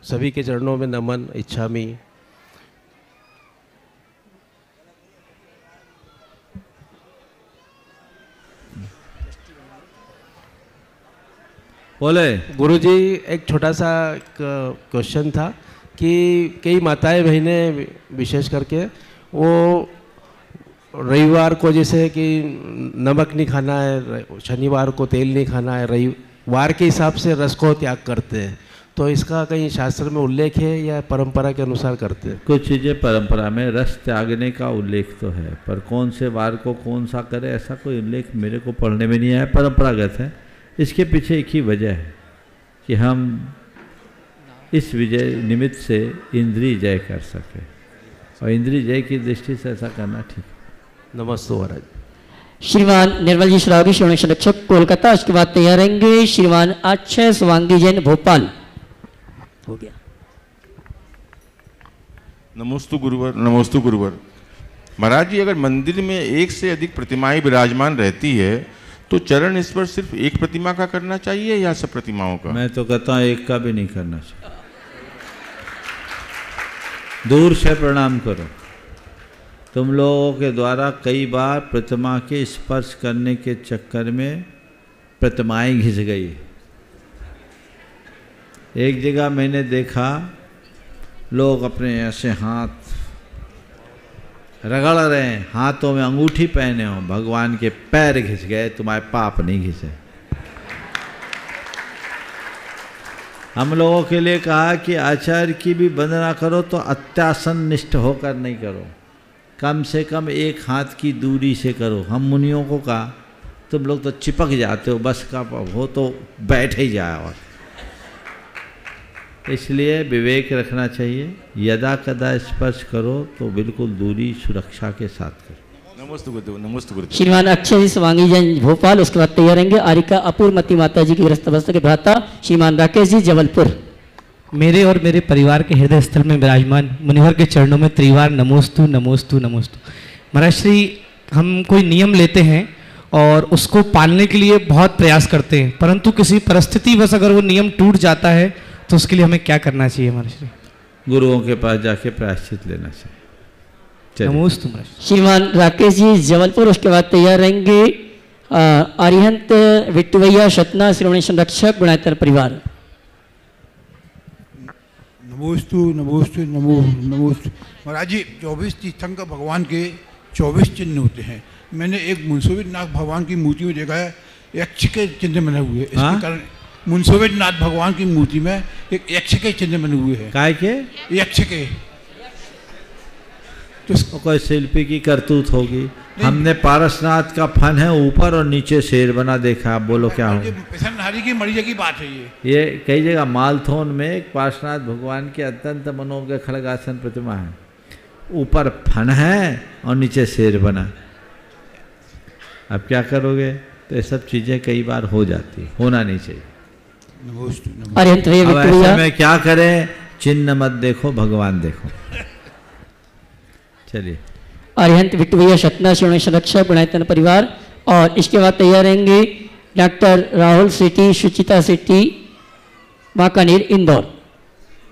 सभी के चरणों में नमन इच्छामि। बोले गुरु जी, एक छोटा सा क्वेश्चन था कि कई माताएं बहनें विशेष करके वो रविवार को जैसे कि नमक नहीं खाना है, शनिवार को तेल नहीं खाना है, रविवार के हिसाब से रस को त्याग करते हैं, तो इसका कहीं शास्त्र में उल्लेख है या परंपरा के अनुसार करते हैं? कुछ चीज़ें परंपरा में रस त्यागने का उल्लेख तो है, पर कौन से वार को कौन सा करे ऐसा कोई उल्लेख मेरे को पढ़ने में नहीं आया। परंपरागत है। इसके पीछे एक ही वजह है कि हम इस विजय निमित्त से इंद्रिय जय कर सके, और इंद्रिय जय की दृष्टि से ऐसा करना ठीक है। नमस्ते महाराज। श्रीमान निर्मल जी श्रावगी, श्रोमणी संरक्षक कोलकाता। उसके बाद तैयार रहेंगे श्रीमान अक्षय स्वांगी जैन भोपाल। हो गया। नमोस्तु गुरुवर, नमोस्तु गुरुवर। महाराज जी, अगर मंदिर में एक से अधिक प्रतिमाएं विराजमान रहती है तो चरण स्पर्श सिर्फ एक प्रतिमा का करना चाहिए या सब प्रतिमाओं का? मैं तो कहता हूँ एक का भी नहीं करना चाहिए। दूर से प्रणाम करो। तुम लोगों के द्वारा कई बार प्रतिमा के स्पर्श करने के चक्कर में प्रतिमाएं घिस गई। एक जगह मैंने देखा लोग अपने ऐसे हाथ रगड़ रहे हैं, हाथों में अंगूठी पहने हो, भगवान के पैर घिस गए, तुम्हारे पाप नहीं घिसे। हम लोगों के लिए कहा कि आचार्य की भी वंदना करो तो अत्यासन निष्ठ होकर नहीं करो, कम से कम एक हाथ की दूरी से करो। हम मुनियों को कहा तुम लोग तो चिपक जाते हो, बस का हो तो बैठ ही जाए। और इसलिए विवेक रखना चाहिए, यदा कदा स्पर्श करो तो बिल्कुल दूरी सुरक्षा के साथ करो। नमस्ते गुरुदेव, नमस्ते गुरुदेव। श्रीमान अक्षय जी स्वांगी जैन भोपाल, उसके बाद तैयार रहेंगे आरिका अपूर्वमती माता जी की गृहस्थ अवस्था के भ्राता श्रीमान राकेश जी जबलपुर। मेरे और मेरे परिवार के हृदय स्थल में विराजमान मुनिवर के चरणों में त्रिवार नमोस्तु नमोस्तु नमोस्तु। महाराज श्री, हम कोई नियम लेते हैं और उसको पालने के लिए बहुत प्रयास करते हैं, परंतु किसी परिस्थिति बस अगर वो नियम टूट जाता है तो उसके लिए हमें क्या करना चाहिए महाराज श्री? गुरुओं के पास जाके प्रायश्चित लेना चाहिए। नमोस्तु। श्रीमान राकेश जी जबलपुर, उसके बाद तैयार रहेंगे अरिहंत विट्टवैया सतना श्रोमणी संरक्षक गुणायतर परिवार। नमोस्तु नमोस्तु नमोस्तु। महाराज जी 24 तीर्थंकर भगवान के 24 चिन्ह होते हैं। मैंने एक मुंसोवित नाथ भगवान की मूर्ति में देखा है यक्ष के चिन्ह बने हुए। इसके कारण मुंसोवित नाथ भगवान की मूर्ति में एक यक्ष के चिन्ह बने हुए हैं। काय के? यक्ष के। तो कोई शिल्पी की करतूत होगी। हमने पारसनाथ का फन है ऊपर और नीचे शेर बना देखा। आप बोलो क्या होगा? पेशनहारी की मरीजा की बात है ये कई जगह मालथोन में एक पार्श्वनाथ भगवान की अत्यंत मनोज्ञ खड़गासन प्रतिमा है, ऊपर फन है और नीचे शेर बना। अब क्या करोगे? तो ये सब चीजें कई बार हो जाती, होना नहीं चाहिए। अब ऐसे में क्या करें? चिन्ह मत देखो, भगवान देखो। चलिए। अरिहंत विट्टवैया सतना श्रोमणी संरक्षक गुणायतन परिवार, और इसके बाद तैयार रहेंगे डॉक्टर राहुल सेठी, सुचिता सेठी, वाकानेर इंदौर।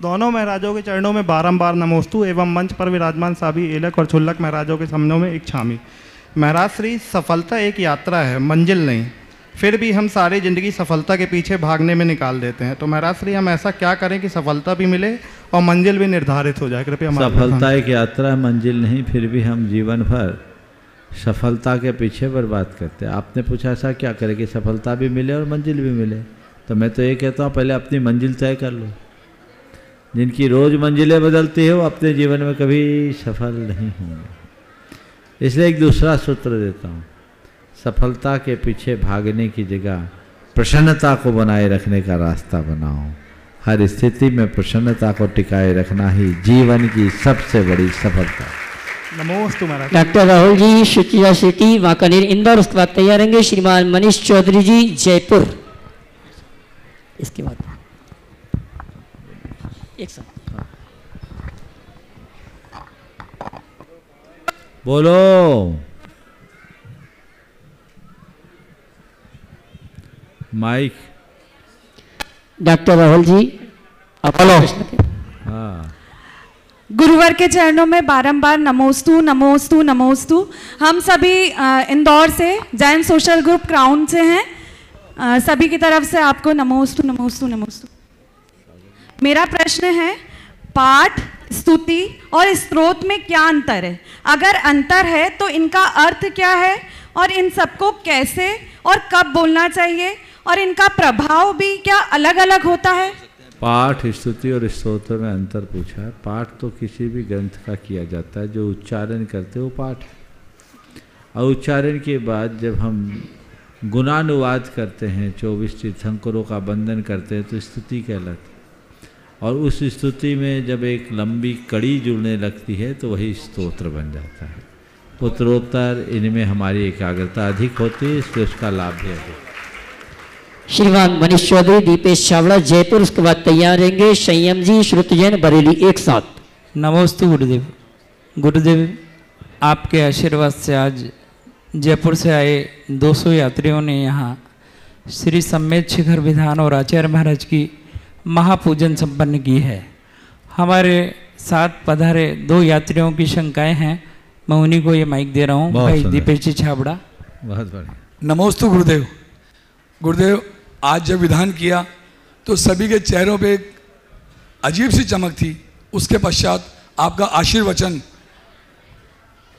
दोनों महाराजों के चरणों में बारंबार नमोस्तु एवं मंच पर विराजमान सभी एलक और छुल्लक महाराजों के सामने में एक छामी। महाराज श्री, सफलता एक यात्रा है, मंजिल नहीं। फिर भी हम सारी जिंदगी सफलता के पीछे भागने में निकाल देते हैं, तो महाराज श्री हम ऐसा क्या करें कि सफलता भी मिले और मंजिल भी निर्धारित हो जाए? कृपया। सफलता एक यात्रा, मंजिल नहीं। फिर भी हम जीवन भर सफलता के पीछे बर्बाद करते हैं। आपने पूछा ऐसा क्या करें कि सफलता भी मिले और मंजिल भी मिले? तो मैं तो ये कहता हूँ पहले अपनी मंजिल तय कर लो। जिनकी रोज़ मंजिलें बदलती है वो अपने जीवन में कभी सफल नहीं होंगे। इसलिए एक दूसरा सूत्र देता हूँ, सफलता के पीछे भागने की जगह प्रसन्नता को बनाए रखने का रास्ता बनाओ। हर स्थिति में प्रसन्नता को टिकाए रखना ही जीवन की सबसे बड़ी सफलता। नमोस्तु महाराज। डॉक्टर राहुल जी सुचिता सेठी, वाकानेर इंदौर, उसके बाद तैयार रहेंगे श्रीमान मनीष चौधरी जी जयपुर। इसके बाद एक साथ बोलो। माइक। डॉक्टर राहुल जी आप बोलो। हाँ। गुरुवर के चरणों में बारंबार नमोस्तु नमोस्तु नमोस्तु। हम सभी इंदौर से जैन सोशल ग्रुप क्राउन से हैं, सभी की तरफ से आपको नमोस्तु नमोस्तु नमोस्तु। मेरा प्रश्न है, पाठ, स्तुति और स्तोत्र में क्या अंतर है? अगर अंतर है तो इनका अर्थ क्या है और इन सबको कैसे और कब बोलना चाहिए और इनका प्रभाव भी क्या अलग अलग होता है? पाठ, स्तुति और स्तोत्र में अंतर पूछा है। पाठ तो किसी भी ग्रंथ का किया जाता है, जो उच्चारण करते वो पाठ है। और उच्चारण के बाद जब हम गुणानुवाद करते हैं, 24 तीर्थंकरों का वंदन करते हैं, तो स्तुति कहलाती है। और उस स्तुति में जब एक लंबी कड़ी जुड़ने लगती है तो वही स्तोत्र बन जाता है। उत्तरोत्तर इनमें हमारी एकाग्रता अधिक होती है, इसलिए उसका लाभ भी अधिक। श्रीमान मनीष चौधरी, दीपेश छावड़ा जयपुर, उसके बाद तैयार रहेंगे संयम जी श्रुत जैन बरेली। एक साथ। नमोस्तु गुरुदेव। गुरुदेव आपके आशीर्वाद से आज जयपुर से आए 200 यात्रियों ने यहाँ श्री सम्मेद शिखर विधान और आचार्य महाराज की महापूजन संपन्न की है। हमारे साथ पधारे 2 यात्रियों की शंकाएं हैं, मैं उन्हीं को ये माइक दे रहा हूँ। भाई दीपेश जी छाबड़ा। बहुत बढ़िया। नमोस्तु गुरुदेव। गुरुदेव, आज जब विधान किया तो सभी के चेहरों पे एक अजीब सी चमक थी, उसके पश्चात आपका आशीर्वचन।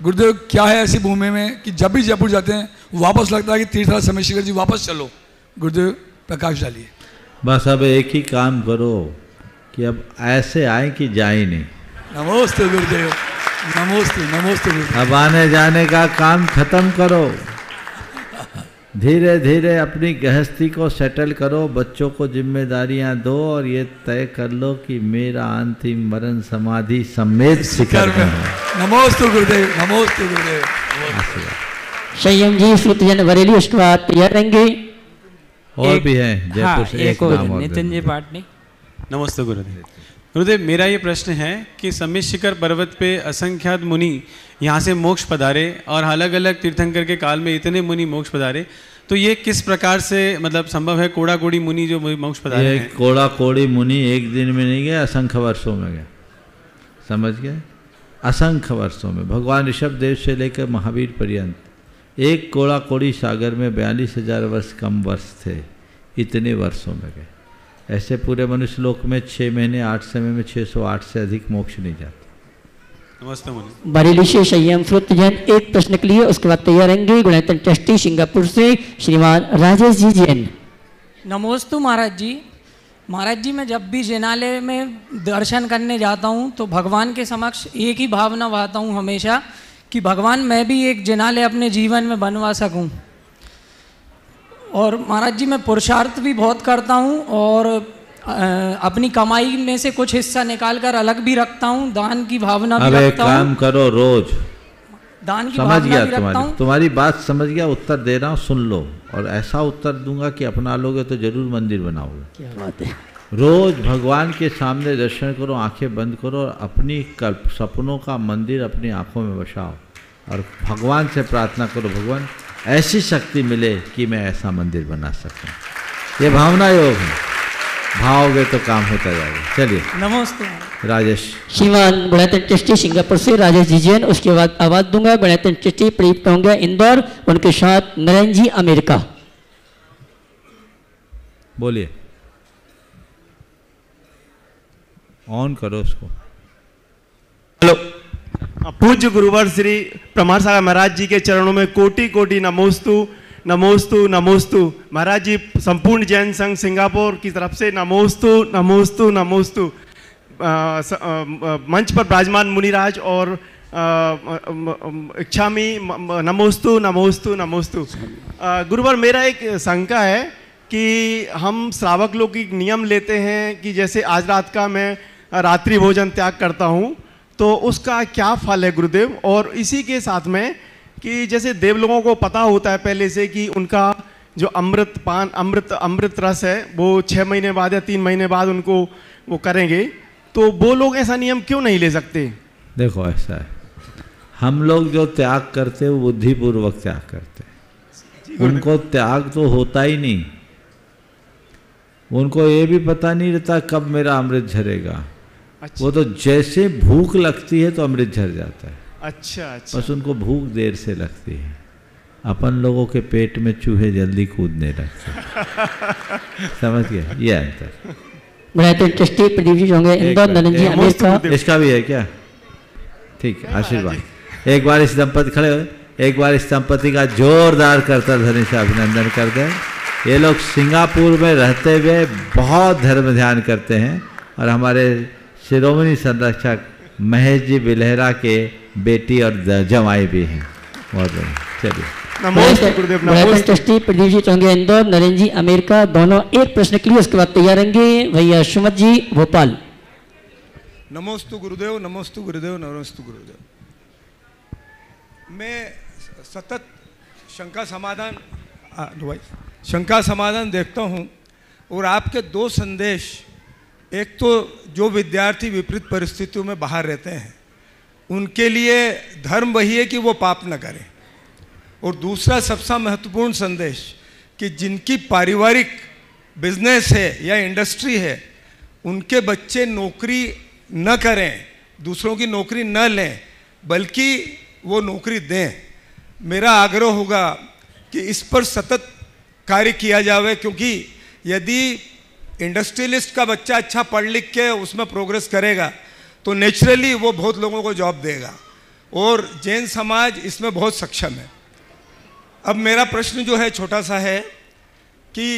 गुरुदेव, क्या है ऐसी भूमि में कि जब भी जयपुर जाते हैं वापस लगता है कि तीर्थराज सोमेश्वर जी वापस चलो। गुरुदेव, प्रकाश डालिए। बस अब एक ही काम करो कि अब ऐसे आए कि जाए नहीं। नमोस्तु गुरुदेव, नमोस्तु नमोस्तु गुरुदेव। अब आने जाने का काम खत्म करो, धीरे धीरे अपनी गृहस्थी को सेटल करो, बच्चों को जिम्मेदारियां दो और ये तय कर लो कि मेरा अंतिम मरण समाधि समेत शिखर में हो। नमोस्तु गुरुदेव, नमोस्तु गुरुदेव। संयम जी श्रुतजन बरेली उसके बाद तैयार रहेंगे। और भी है जयपुर से एक नाम और नितिन जी पाटनी। नमस्ते गुरुदेव। गुरुदेव, मेरा ये प्रश्न है कि समेत शिखर पर्वत पे असंख्यात मुनि यहाँ से मोक्ष पधारे और अलग अलग तीर्थंकर के काल में इतने मुनि मोक्ष पधारे, तो ये किस प्रकार से मतलब संभव है? कोड़ा कोड़ी मुनि जो मोक्ष पधारे हैं, कोड़ा कोड़ी मुनि एक दिन में नहीं गया, असंख्य वर्षों में गया। समझ गए? असंख्य वर्षों में भगवान ऋषभ देव से लेकर महावीर पर्यंत एक कोड़ा कोड़ी सागर में 42,000 वर्ष कम वर्ष थे, इतने वर्षों में गए। ऐसे पूरे मनुष्य लोक में 6 महीने 8 समय में 608 से अधिक मोक्ष नहीं जाते। नमस्ते मुनि। बरेली से संयम श्रुतजन एक प्रश्न के लिए, उसके बाद तैयार रहेंगे गुणतन ट्रस्टी सिंगापुर से श्रीमान राजेश जी जैन। नमोस्तु महाराज जी। महाराज जी, मैं जब भी जिनालय में दर्शन करने जाता हूँ तो भगवान के समक्ष एक ही भावना बहाता हूँ हमेशा कि भगवान मैं भी एक जिनालय अपने जीवन में बनवा सकूं। और महाराज जी, मैं पुरुषार्थ भी बहुत करता हूं और अपनी कमाई में से कुछ हिस्सा निकाल कर अलग भी रखता हूं, दान की भावना भी रखता हूं। काम करो रोज, दान की समझ भावना गया भी रखता हूं। तुम्हारी बात समझ गया, उत्तर दे रहा हूँ, सुन लो। और ऐसा उत्तर दूंगा कि अपना लोगे तो जरूर मंदिर बनाओगे। क्या बात है। रोज भगवान के सामने दर्शन करो, आंखें बंद करो और अपनी सपनों का मंदिर अपनी आंखों में बसाओ और भगवान से प्रार्थना करो, भगवान ऐसी शक्ति मिले कि मैं ऐसा मंदिर बना सकूं। ये भावना योग है, भावोगे तो काम होता जाएगा। चलिए नमस्ते राजेश। श्रीमान गुणतन ट्रस्टी सिंगापुर से राजेश जी जैन, उसके बाद आवाज दूंगा गुणतन ट्रस्टी प्रदीप होंगे इंदौर, उनके साथ नरेंद्र जी अमेरिका। बोलिए, ऑन करो उसको। हेलो। पूज्य गुरुवर श्री प्रमाण सागर महाराज जी के चरणों में कोटि कोटि नमोस्तु नमोस्तु नमोस्तु। महाराज जी, संपूर्ण जैन संघ सिंगापुर की तरफ से नमोस्तु नमोस्तु नमोस्तु। मंच पर विराजमान मुनिराज और इच्छामी नमोस्तु नमोस्तु नमोस्तु। गुरुवर, मेरा एक शंका है कि हम श्रावक लोग एक नियम लेते हैं कि जैसे आज रात का मैं रात्रि भोजन त्याग करता हूँ, तो उसका क्या फल है गुरुदेव? और इसी के साथ में कि जैसे देव लोगों को पता होता है पहले से कि उनका जो अमृत रस है वो 6 महीने बाद या 3 महीने बाद उनको वो करेंगे, तो वो लोग ऐसा नियम क्यों नहीं ले सकते? देखो, ऐसा है, हम लोग जो त्याग करते हैं वो बुद्धिपूर्वक त्याग करते हैं। उनको त्याग तो होता ही नहीं, उनको ये भी पता नहीं रहता कब मेरा अमृत झरेगा। अच्छा। वो तो जैसे भूख लगती है तो अमृत झर जाता है। अच्छा अच्छा। बस उनको भूख देर से लगती है, अपन लोगों के पेट में चूहे जल्दी कूदने लगते। समझ गए ये अंतर। गुणतन ट्रस्टी प्रदीप जी होंगे इंदौर, नरेंद्र जी अमेरिका। इसका भी है क्या? ठीक है, आशीर्वाद। एक बार इस दंपति खड़े हो, एक बार इस दंपति का जोरदार करतल ध्वनि से अभिनंदन कर दें। ये लोग सिंगापुर में रहते हुए बहुत धर्म ध्यान करते हैं और हमारे शिरोमणि संरक्षक महेश जी बिलहरा के बेटी और जमाई भी हैं। बहुत बढ़िया। चलिए नमस्ते गुरुदेव। नमस्ते ट्रस्टी प्रदीप जी होंगे इंदौर, नरेंद्र जी अमेरिका, दोनों एक प्रश्न के लिए, उसके बाद तैयार रहेंगे भैया सुमत जी भोपाल। नमोस्तु गुरुदेव, नमोस्तु गुरुदेव, नमोस्तु गुरुदेव। मैं सतत शंका समाधान देखता हूँ और आपके 2 संदेश, एक तो जो विद्यार्थी विपरीत परिस्थितियों में बाहर रहते हैं उनके लिए धर्म वही है कि वो पाप न करें, और दूसरा सबसे महत्वपूर्ण संदेश कि जिनकी पारिवारिक बिजनेस है या इंडस्ट्री है उनके बच्चे नौकरी न करें दूसरों की नौकरी न लें बल्कि वो नौकरी दें। मेरा आग्रह होगा कि इस पर सतत कार्य किया जाए, क्योंकि यदि इंडस्ट्रियलिस्ट का बच्चा अच्छा पढ़ लिख के उसमें प्रोग्रेस करेगा तो नेचुरली वो बहुत लोगों को जॉब देगा, और जैन समाज इसमें बहुत सक्षम है। अब मेरा प्रश्न जो है छोटा सा है कि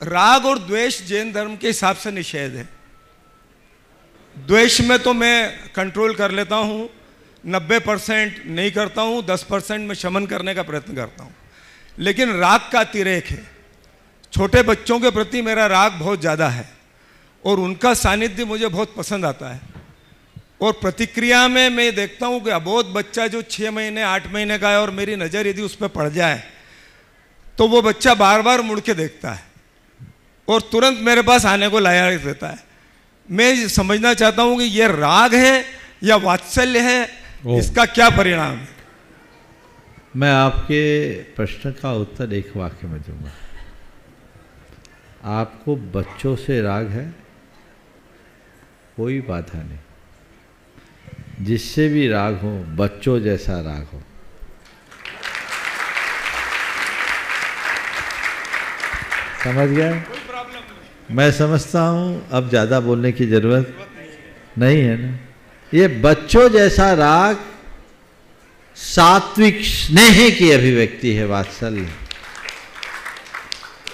राग और द्वेष जैन धर्म के हिसाब से निषेध है। द्वेष में तो मैं कंट्रोल कर लेता हूँ, 90% नहीं करता हूँ, 10% में शमन करने का प्रयत्न करता हूँ, लेकिन राग का अतिरेक है। छोटे बच्चों के प्रति मेरा राग बहुत ज़्यादा है और उनका सानिध्य मुझे बहुत पसंद आता है। और प्रतिक्रिया में मैं देखता हूँ कि अबोध बच्चा जो 6 महीने 8 महीने का है और मेरी नज़र यदि उस पर पड़ जाए तो वो बच्चा बार बार मुड़ के देखता है और तुरंत मेरे पास आने को लाया देता है। मैं समझना चाहता हूँ कि ये राग है या वात्सल्य है, इसका क्या परिणाम है? मैं आपके प्रश्न का उत्तर एक वाक्य में दूंगा। आपको बच्चों से राग है, कोई बाधा नहीं। जिससे भी राग हो, बच्चों जैसा राग हो। समझ गए? मैं समझता हूँ अब ज़्यादा बोलने की ज़रूरत नहीं है ना। ये बच्चों जैसा राग सात्विक स्नेह की अभिव्यक्ति है, वात्सल्य।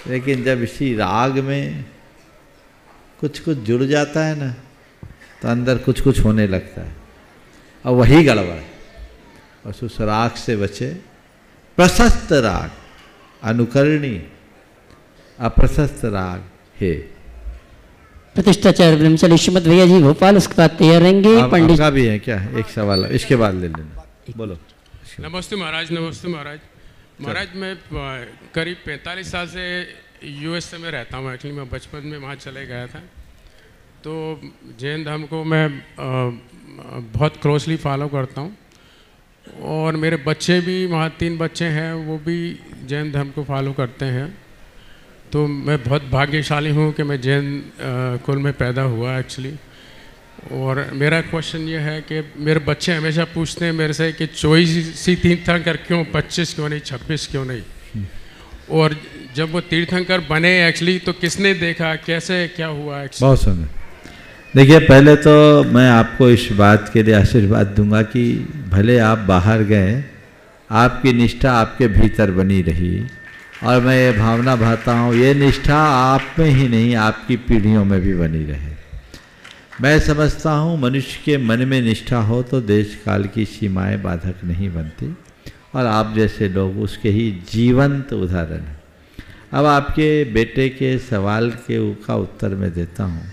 लेकिन जब इसी राग में कुछ कुछ जुड़ जाता है ना, तो अंदर कुछ कुछ होने लगता है और वही गड़बड़ है। और उस राग से बचे। प्रशस्त राग अनुकरणीय, अप्रशस्त राग है। प्रतिष्ठाचार्य ब्रह्मचारी श्रीमद भैया जी भोपाल, उसके बाद तैयार रहेंगे पंडित का भी है क्या? एक सवाल इसके बाद ले लेना, बोलो। नमस्ते महाराज। नमस्ते महाराज। महाराज मैं करीब 45 साल से यूएसए में रहता हूँ। एक्चुअली मैं बचपन में वहाँ चले गया था, तो जैन धर्म को मैं बहुत क्लोजली फॉलो करता हूँ और मेरे बच्चे भी, वहाँ 3 बच्चे हैं, वो भी जैन धर्म को फॉलो करते हैं। तो मैं बहुत भाग्यशाली हूँ कि मैं जैन कुल में पैदा हुआ एक्चुअली। और मेरा क्वेश्चन ये है कि मेरे बच्चे हमेशा पूछते हैं मेरे से कि 24 तीर्थंकर क्यों, 25 क्यों नहीं, 26 क्यों नहीं। और जब वो तीर्थंकर बने एक्चुअली तो किसने देखा, कैसे, क्या हुआ एक्चुअली? बहुत सुंदर। देखिए, पहले तो मैं आपको इस बात के लिए आशीर्वाद दूंगा कि भले आप बाहर गए, आपकी निष्ठा आपके भीतर बनी रही। और मैं ये भावना भाता हूँ, ये निष्ठा आप में ही नहीं, आपकी पीढ़ियों में भी बनी रहे। मैं समझता हूँ मनुष्य के मन में निष्ठा हो तो देश काल की सीमाएं बाधक नहीं बनती, और आप जैसे लोग उसके ही जीवंत उदाहरण हैं। अब आपके बेटे के सवाल का उत्तर मैं देता हूँ।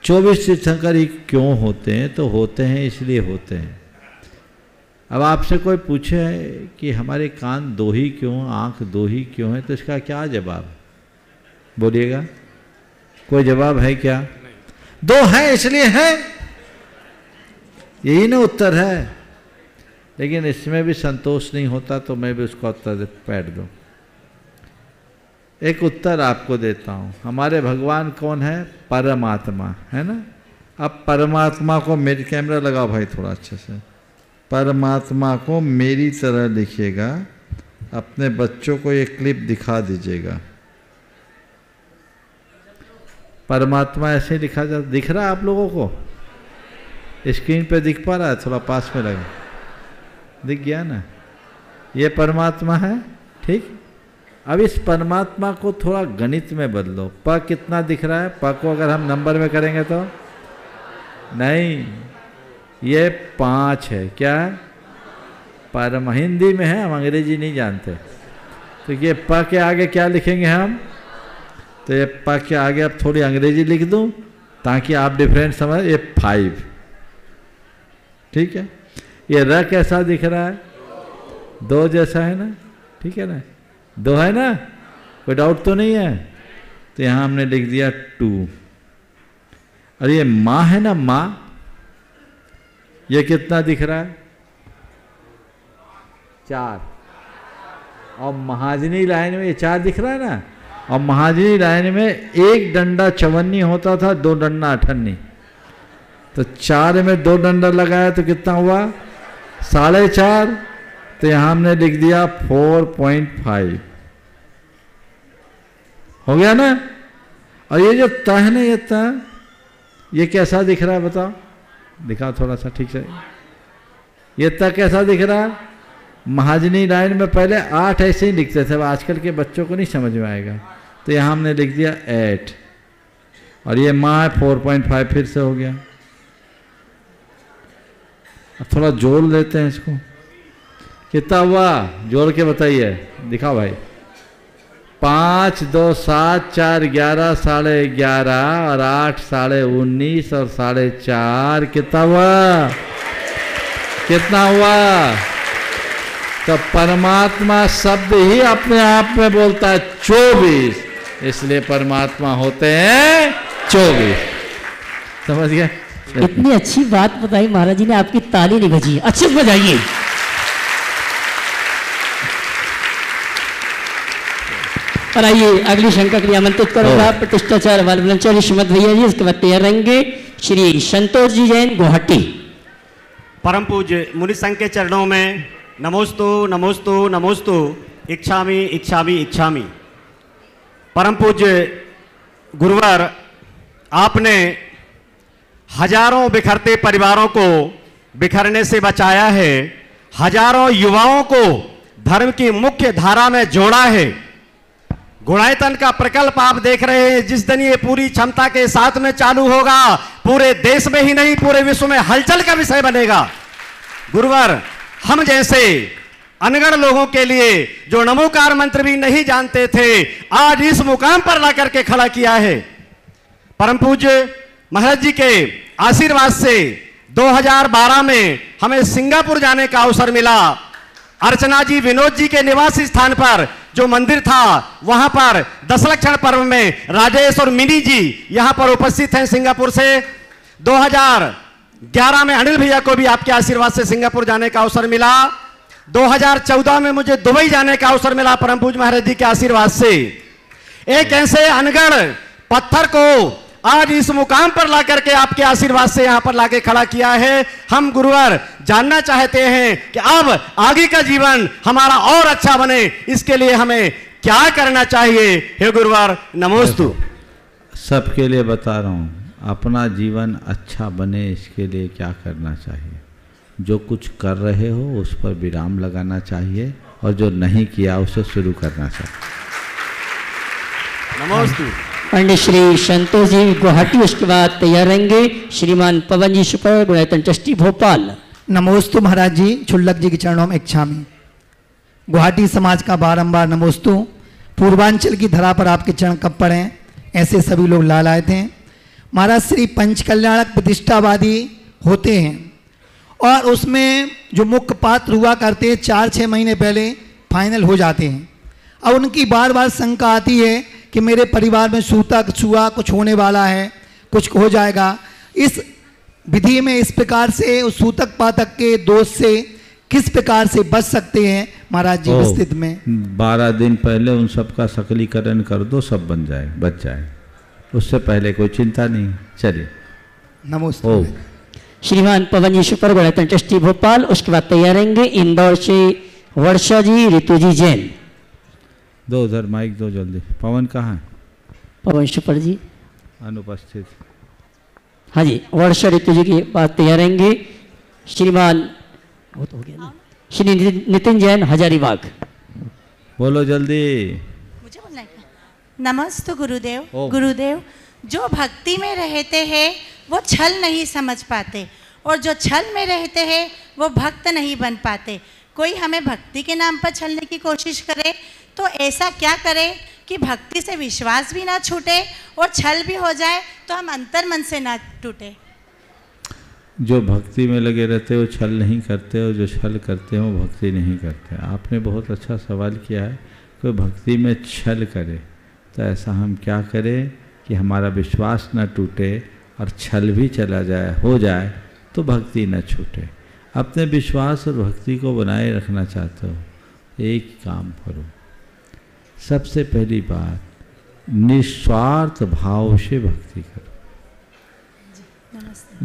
24 तीर्थंकर ही क्यों होते हैं? तो होते हैं इसलिए होते हैं। अब आपसे कोई पूछे कि हमारे कान 2 ही क्यों, आँख 2 ही क्यों है, तो इसका क्या जवाब? बोलिएगा, कोई जवाब है क्या? 2 हैं इसलिए हैं, यही ना उत्तर है। लेकिन इसमें भी संतोष नहीं होता तो मैं भी उसका उत्तर पैट दूँ। एक उत्तर आपको देता हूँ। हमारे भगवान कौन है? परमात्मा, है ना। अब परमात्मा को, मेरी कैमरा लगाओ भाई थोड़ा अच्छे से, परमात्मा को मेरी तरह लिखिएगा। अपने बच्चों को ये क्लिप दिखा दीजिएगा। परमात्मा ऐसे लिखा जाता, दिख रहा है आप लोगों को? स्क्रीन पे दिख पा रहा है? थोड़ा पास में लगा, दिख गया ना? ये परमात्मा है, ठीक। अब इस परमात्मा को थोड़ा गणित में बदलो। प कितना दिख रहा है? प को अगर हम नंबर में करेंगे तो नहीं, ये 5 है। क्या है? परम। हिंदी में है, हम अंग्रेजी नहीं जानते। तो ये प के आगे क्या लिखेंगे हम? तो ये प के आगे अब थोड़ी अंग्रेजी लिख दूं ताकि आप डिफरेंस समझ। ये 5, ठीक है। ये र कैसा दिख रहा है? 2 जैसा है ना, ठीक है ना? 2 है ना, कोई डाउट तो नहीं है? तो यहाँ हमने लिख दिया 2। और ये माँ है ना, माँ, ये कितना दिख रहा है? 4। और महाजनी लाइन में ये 4 दिख रहा है ना। और महाजनी लाइन में 1 डंडा 54 होता था, 2 डंडा 58। तो 4 में 2 डंडा लगाया तो कितना हुआ 4.5, तो यहाँ हमने लिख दिया 4.5 हो गया ना। और ये जो त है ना, ये त ये कैसा दिख रहा है बताओ, दिखाओ थोड़ा सा ठीक से। ये त कैसा दिख रहा है? महाजनी लाइन में पहले 8 ऐसे ही लिखते थे, आजकल के बच्चों को नहीं समझ में आएगा, तो यहाँ हमने लिख दिया 8 और ये माँ है 4.5 फिर से हो गया। अब थोड़ा जोड़ लेते हैं इसको, कितना हुआ जोड़ के बताइए, दिखाओ भाई। 5 2 7 4 11 11.5 और 8 19.5 और 4.5 कितना हुआ? कितना हुआ? तो परमात्मा शब्द ही अपने आप में बोलता है 24, इसलिए परमात्मा होते हैं 24। समझ गए? इतनी अच्छी बात बताई महाराज जी ने, आपकी ताली नहीं बजी, अच्छे से बजाइए। और आइए अगली शंका के लिए आमंत्रित करूंगा प्रतिष्ठाचार्य वाल्मीचार्य श्रीमद भैया जी, इसके बाद तैयार रहेंगे श्री संतोष जी जैन गुवाहाटी। परम पूज्य मुनि संघ के चरणों में नमोस्तु नमोस्तु नमोस्तु, इच्छामि इच्छामि इच्छामि। परम पूज्य गुरुवर, आपने हजारों बिखरते परिवारों को बिखरने से बचाया है, हजारों युवाओं को धर्म की मुख्य धारा में जोड़ा है। गुणायतन का प्रकल्प आप देख रहे हैं, जिस दिन ये पूरी क्षमता के साथ में चालू होगा, पूरे देश में ही नहीं पूरे विश्व में हलचल का विषय बनेगा। गुरुवर, हम जैसे अनगढ़ लोगों के लिए जो नमोकार मंत्र भी नहीं जानते थे, आज इस मुकाम पर ला करके खड़ा किया है। परम पूज्य महाराज जी के आशीर्वाद से 2012 में हमें सिंगापुर जाने का अवसर मिला। अर्चना जी विनोद जी के निवास स्थान पर जो मंदिर था, वहां पर 10 लक्षण पर्व में राजेश और मिनी जी यहां पर उपस्थित हैं सिंगापुर से। 2011 में अनिल भैया को भी आपके आशीर्वाद से सिंगापुर जाने का अवसर मिला। 2014 में मुझे दुबई जाने का अवसर मिला परम पूज्य महाराज जी के आशीर्वाद से। एक ऐसे अनगढ़ पत्थर को आज इस मुकाम पर ला करके आपके आशीर्वाद से यहां पर लाके खड़ा किया है। हम गुरुवर जानना चाहते हैं कि अब आगे का जीवन हमारा और अच्छा बने, इसके लिए हमें क्या करना चाहिए? हे गुरुवर नमोस्तु। सबके लिए बता रहा हूं, अपना जीवन अच्छा बने इसके लिए क्या करना चाहिए? जो कुछ कर रहे हो उस पर विराम लगाना चाहिए, और जो नहीं किया उसे शुरू करना चाहिए। नमोस्तु। पंडित श्री संतोष जी गुवाहाटी, उसके बाद तैयार रहेंगे श्रीमान पवन जी सुपर, गुणायतन ट्रस्टी भोपाल। नमोस्तु महाराज जी, छुल्लक जी के चरणों में इच्छामि। गुवाहाटी समाज का बारंबार नमोस्तु। पूर्वांचल की धरा पर आपके चरण कब पड़े, ऐसे सभी लोग लालायत हैं। महाराज श्री पंचकल्याणक प्रतिष्ठावादी होते हैं, और उसमें जो मुख्य पात्र हुआ करते हैं 4-6 महीने पहले फाइनल हो जाते हैं। अब उनकी बार बार शंका आती है कि मेरे परिवार में सूतक छुआ कुछ होने वाला है, कुछ हो जाएगा। इस विधि में इस प्रकार से उस सूतक पातक के दोष से किस प्रकार से बच सकते हैं महाराज जी स्थिति में? 12 दिन पहले उन सब का सकलीकरण कर दो, सब बन जाए, बच जाए, उससे पहले कोई चिंता नहीं। चलिए नमस्ते। श्रीमान पवन जी सुपर, गुणायतन ट्रस्टी भोपाल, उसके बाद तैयार रहेंगे इंदौर से वर्षा जी, ऋतु जी जैन। दो उधर माइक दो जल्दी। पवन कहाँ है? पवन सुपर जी अनुपस्थित। हाँ जी, वर्षा ऋतु जी की बात तैयार रहेंगे श्रीमान, वो तो हो गया ना, श्री नितिन जैन हजारीबाग। बोलो जल्दी। मुझे बोलना है। नमस्ते गुरुदेव। गुरुदेव, जो भक्ति में रहते हैं वो छल नहीं समझ पाते, और जो छल में रहते हैं वो भक्त नहीं बन पाते। कोई हमें भक्ति के नाम पर छलने की कोशिश करे तो ऐसा क्या करे कि भक्ति से विश्वास भी ना छूटे और छल भी हो जाए तो हम अंतर मन से ना टूटे। जो भक्ति में लगे रहते हो छल नहीं करते, और जो छल करते हो भक्ति नहीं करते। आपने बहुत अच्छा सवाल किया है। कोई भक्ति में छल करे तो ऐसा हम क्या करें कि हमारा विश्वास न टूटे और छल भी चला जाए, हो जाए तो भक्ति न छूटे। अपने विश्वास और भक्ति को बनाए रखना चाहते हो, एक काम करो। सबसे पहली बात, निस्वार्थ भाव से भक्ति करो।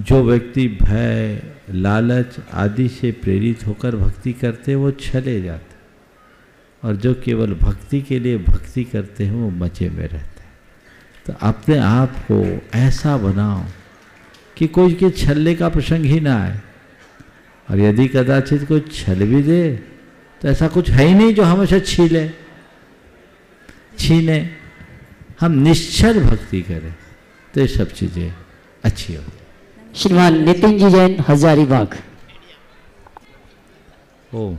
जो व्यक्ति भय, लालच आदि से प्रेरित होकर भक्ति करते वो चले जाते, और जो केवल भक्ति के लिए भक्ति करते हैं वो मजे में रहते हैं। तो अपने आप को ऐसा बनाओ कि कोई के छलने का प्रसंग ही ना आए, और यदि कदाचित कोई छल भी दे तो ऐसा कुछ है ही नहीं जो हमेशा छीने। हम निश्चल भक्ति करें तो ये सब चीज़ें अच्छी हो। श्रीमान नितिन जी जैन, हजारीबाग। ओ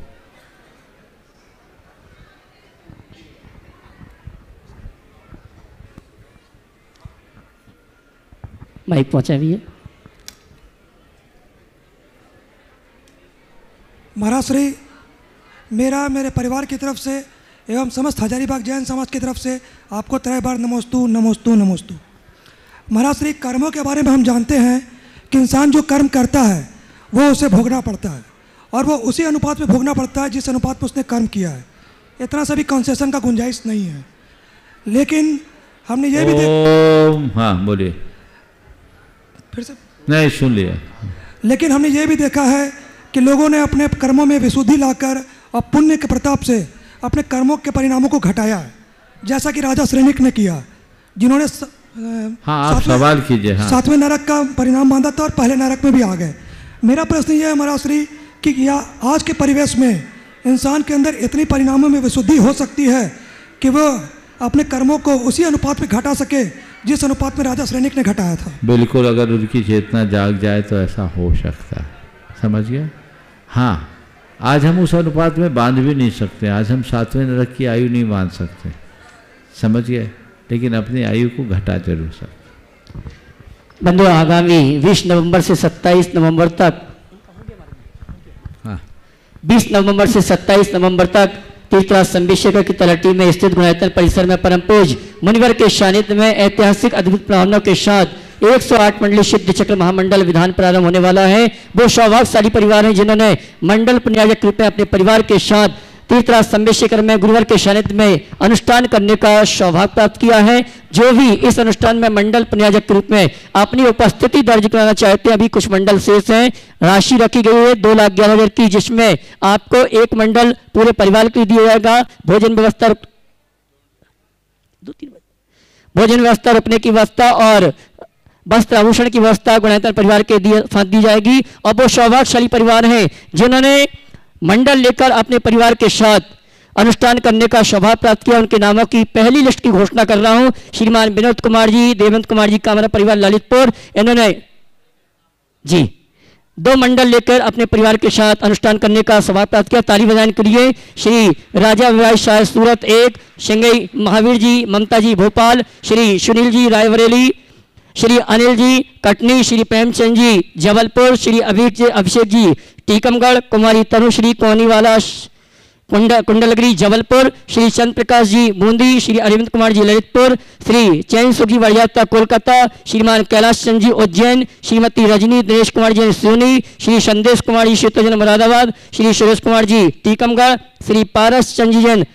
माइक पहुंचा भी है। महाराज श्री, मेरे परिवार की तरफ से एवं समस्त हजारीबाग जैन समाज की तरफ से आपको 3 बार नमोस्तु नमोस्तु नमोस्तु। महाराज श्री, कर्मों के बारे में हम जानते हैं कि इंसान जो कर्म करता है वो उसे भोगना पड़ता है, और वो उसी अनुपात में भोगना पड़ता है जिस अनुपात में उसने कर्म किया है। इतना सा भी कंसेशन का गुंजाइश नहीं है। लेकिन हमने ये भी हाँ बोलिए, फिर से नहीं सुन लिया। लेकिन हमने ये भी देखा है कि लोगों ने अपने कर्मों में विशुद्धि लाकर और पुण्य के प्रताप से अपने कर्मों के परिणामों को घटाया है, जैसा कि राजा श्रेणिक ने किया, जिन्होंने हाँ आप सवाल कीजिए। हाँ 7वें नरक का परिणाम बांधा था और पहले नरक में भी आ गए। मेरा प्रश्न ये है महाराज श्री कि या आज के परिवेश में इंसान के अंदर इतनी परिणामों में विशुद्धि हो सकती है कि वो अपने कर्मों को उसी अनुपात में घटा सके जिस अनुपात में राजा श्रेणिक ने घटाया था। बिल्कुल, अगर उनकी चेतना जाग जाए तो ऐसा हो सकता है, समझ गया। हाँ, आज हम उस अनुपात में बांध भी नहीं सकते, आज हम 7वें नरक की आयु नहीं बांध सकते, समझ गए, लेकिन अपनी आयु को घटा जरूर सकते। बंधु, आगामी 20 नवंबर से 27 नवंबर तक 20 नवंबर से 27 नवंबर तक तीर्थराज संबिशेखर की तलहटी में स्थित गुणायतन परिसर में परम पूज्य मुनिवर के सानिध्य में ऐतिहासिक अद्भुत प्रावधानों के साथ 108 मंडली सिद्ध चक्र महामंडल विधान प्रारंभ होने वाला है। वो सौभाग्यशाली परिवार हैं जिन्होंने मंडल पुण्याजक रूप में अपने परिवार के साथ तीर्थराज संबिशेखर में गुरुवर के सानिध्य में अनुष्ठान करने का सौभाग्य प्राप्त किया है। जो भी इस अनुष्ठान में मंडल पुण्याजक के रूप में अपनी उपस्थिति दर्ज कराना चाहते हैं, अभी कुछ मंडल शेष हैं। राशि रखी गई है 2,11,000 की, जिसमें आपको एक मंडल पूरे परिवार के लिए दिया जाएगा। भोजन व्यवस्था, रुकने की व्यवस्था और वस्त्र आभूषण की व्यवस्था गुणायतन परिवार के दी जाएगी। और वो सौभाग्यशाली परिवार हैं जिन्होंने मंडल लेकर अपने परिवार के साथ अनुष्ठान करने का सौभाग्य प्राप्त किया। उनके नामों की पहली लिस्ट की घोषणा कर रहा हूं। श्रीमान विनोद कुमार जी, देवंत कुमार जी, कामरा परिवार ललितपुर, इन्होंने जी 2 मंडल लेकर अपने परिवार के साथ अनुष्ठान करने का सौभाग्य प्राप्त किया। ताली बजाने के लिए श्री राजा विवाह शाह सूरत 1, सिंगई महावीर जी, ममता जी भोपाल, श्री सुनील जी रायबरेली, श्री अनिल जी कटनी, श्री प्रेमचंद जी जबलपुर, श्री अभिषेक जी टीकमगढ़, कुमारी तनुश्री कोनीवाला कुंडलगिरी जबलपुर, श्री चंद्र प्रकाश जी बूंदी, श्री अरविंद कुमार जी ललितपुर, श्री चैन सुखी बड़ियाता कोलकाता, श्रीमान कैलाश चंद जी उज्जैन, श्रीमती रजनी दिनेश कुमार जी सिवनी, श्री संदेश कुमार जी शीतोजन मुरादाबाद, श्री सुरेश कुमार जी टीकमगढ़, श्री पारस चंद जी जैन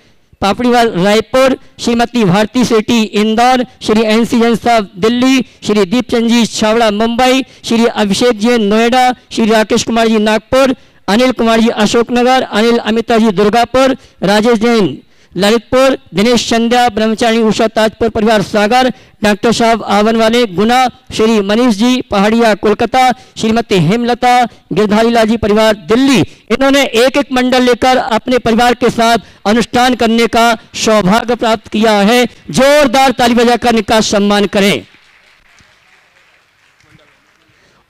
पापड़ीवाल रायपुर, श्रीमती भारती सेठी इंदौर, श्री एनसी जैन साहब दिल्ली, श्री दीपचंद जी छावड़ा मुंबई, श्री अभिषेक जैन नोएडा, श्री राकेश कुमार जी नागपुर, अनिल कुमार जी अशोकनगर, अनिल अमिता जी दुर्गापुर, राजेश जैन ललितपुर, दिनेश चंद्या ब्रह्मचारी उषा ताजपुर परिवार सागर, डॉक्टर साहब आवन वाले गुना, श्री मनीष जी पहाड़िया कोलकाता, श्रीमती हेमलता गिरधारीलाल जी परिवार दिल्ली। इन्होंने एक एक मंडल लेकर अपने परिवार के साथ अनुष्ठान करने का सौभाग्य प्राप्त किया है। जोरदार ताली बजाकर इनका सम्मान करें।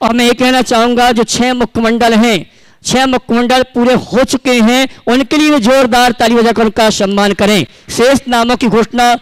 और मैं ये कहना चाहूंगा, जो 6 मुख्य मंडल हैं, 6 मुख्यमंडल पूरे हो चुके हैं, उनके लिए जोरदार ताली बजाकर उनका सम्मान करें। शेष नामों की घोषणा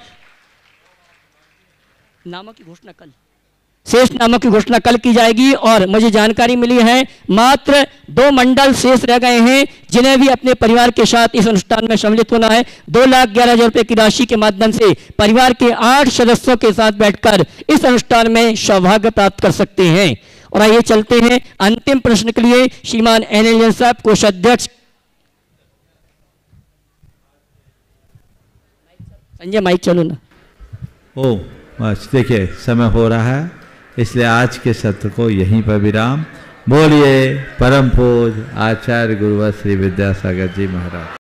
कल की जाएगी। और मुझे जानकारी मिली है मात्र 2 मंडल शेष रह गए हैं जिन्हें भी अपने परिवार के साथ इस अनुष्ठान में सम्मिलित होना है। 2,11,000 रुपए की राशि के माध्यम से परिवार के 8 सदस्यों के साथ बैठकर इस अनुष्ठान में सौभाग्य प्राप्त कर सकते हैं। और आइए चलते हैं अंतिम प्रश्न के लिए। श्रीमान एनएल जैन साहब कोषाध्यक्ष। संजय माइक चलो ना। बस देखिए समय हो रहा है, इसलिए आज के सत्र को यहीं पर विराम। बोलिए परम पूज्य आचार्य गुरुवर श्री विद्यासागर जी महाराज।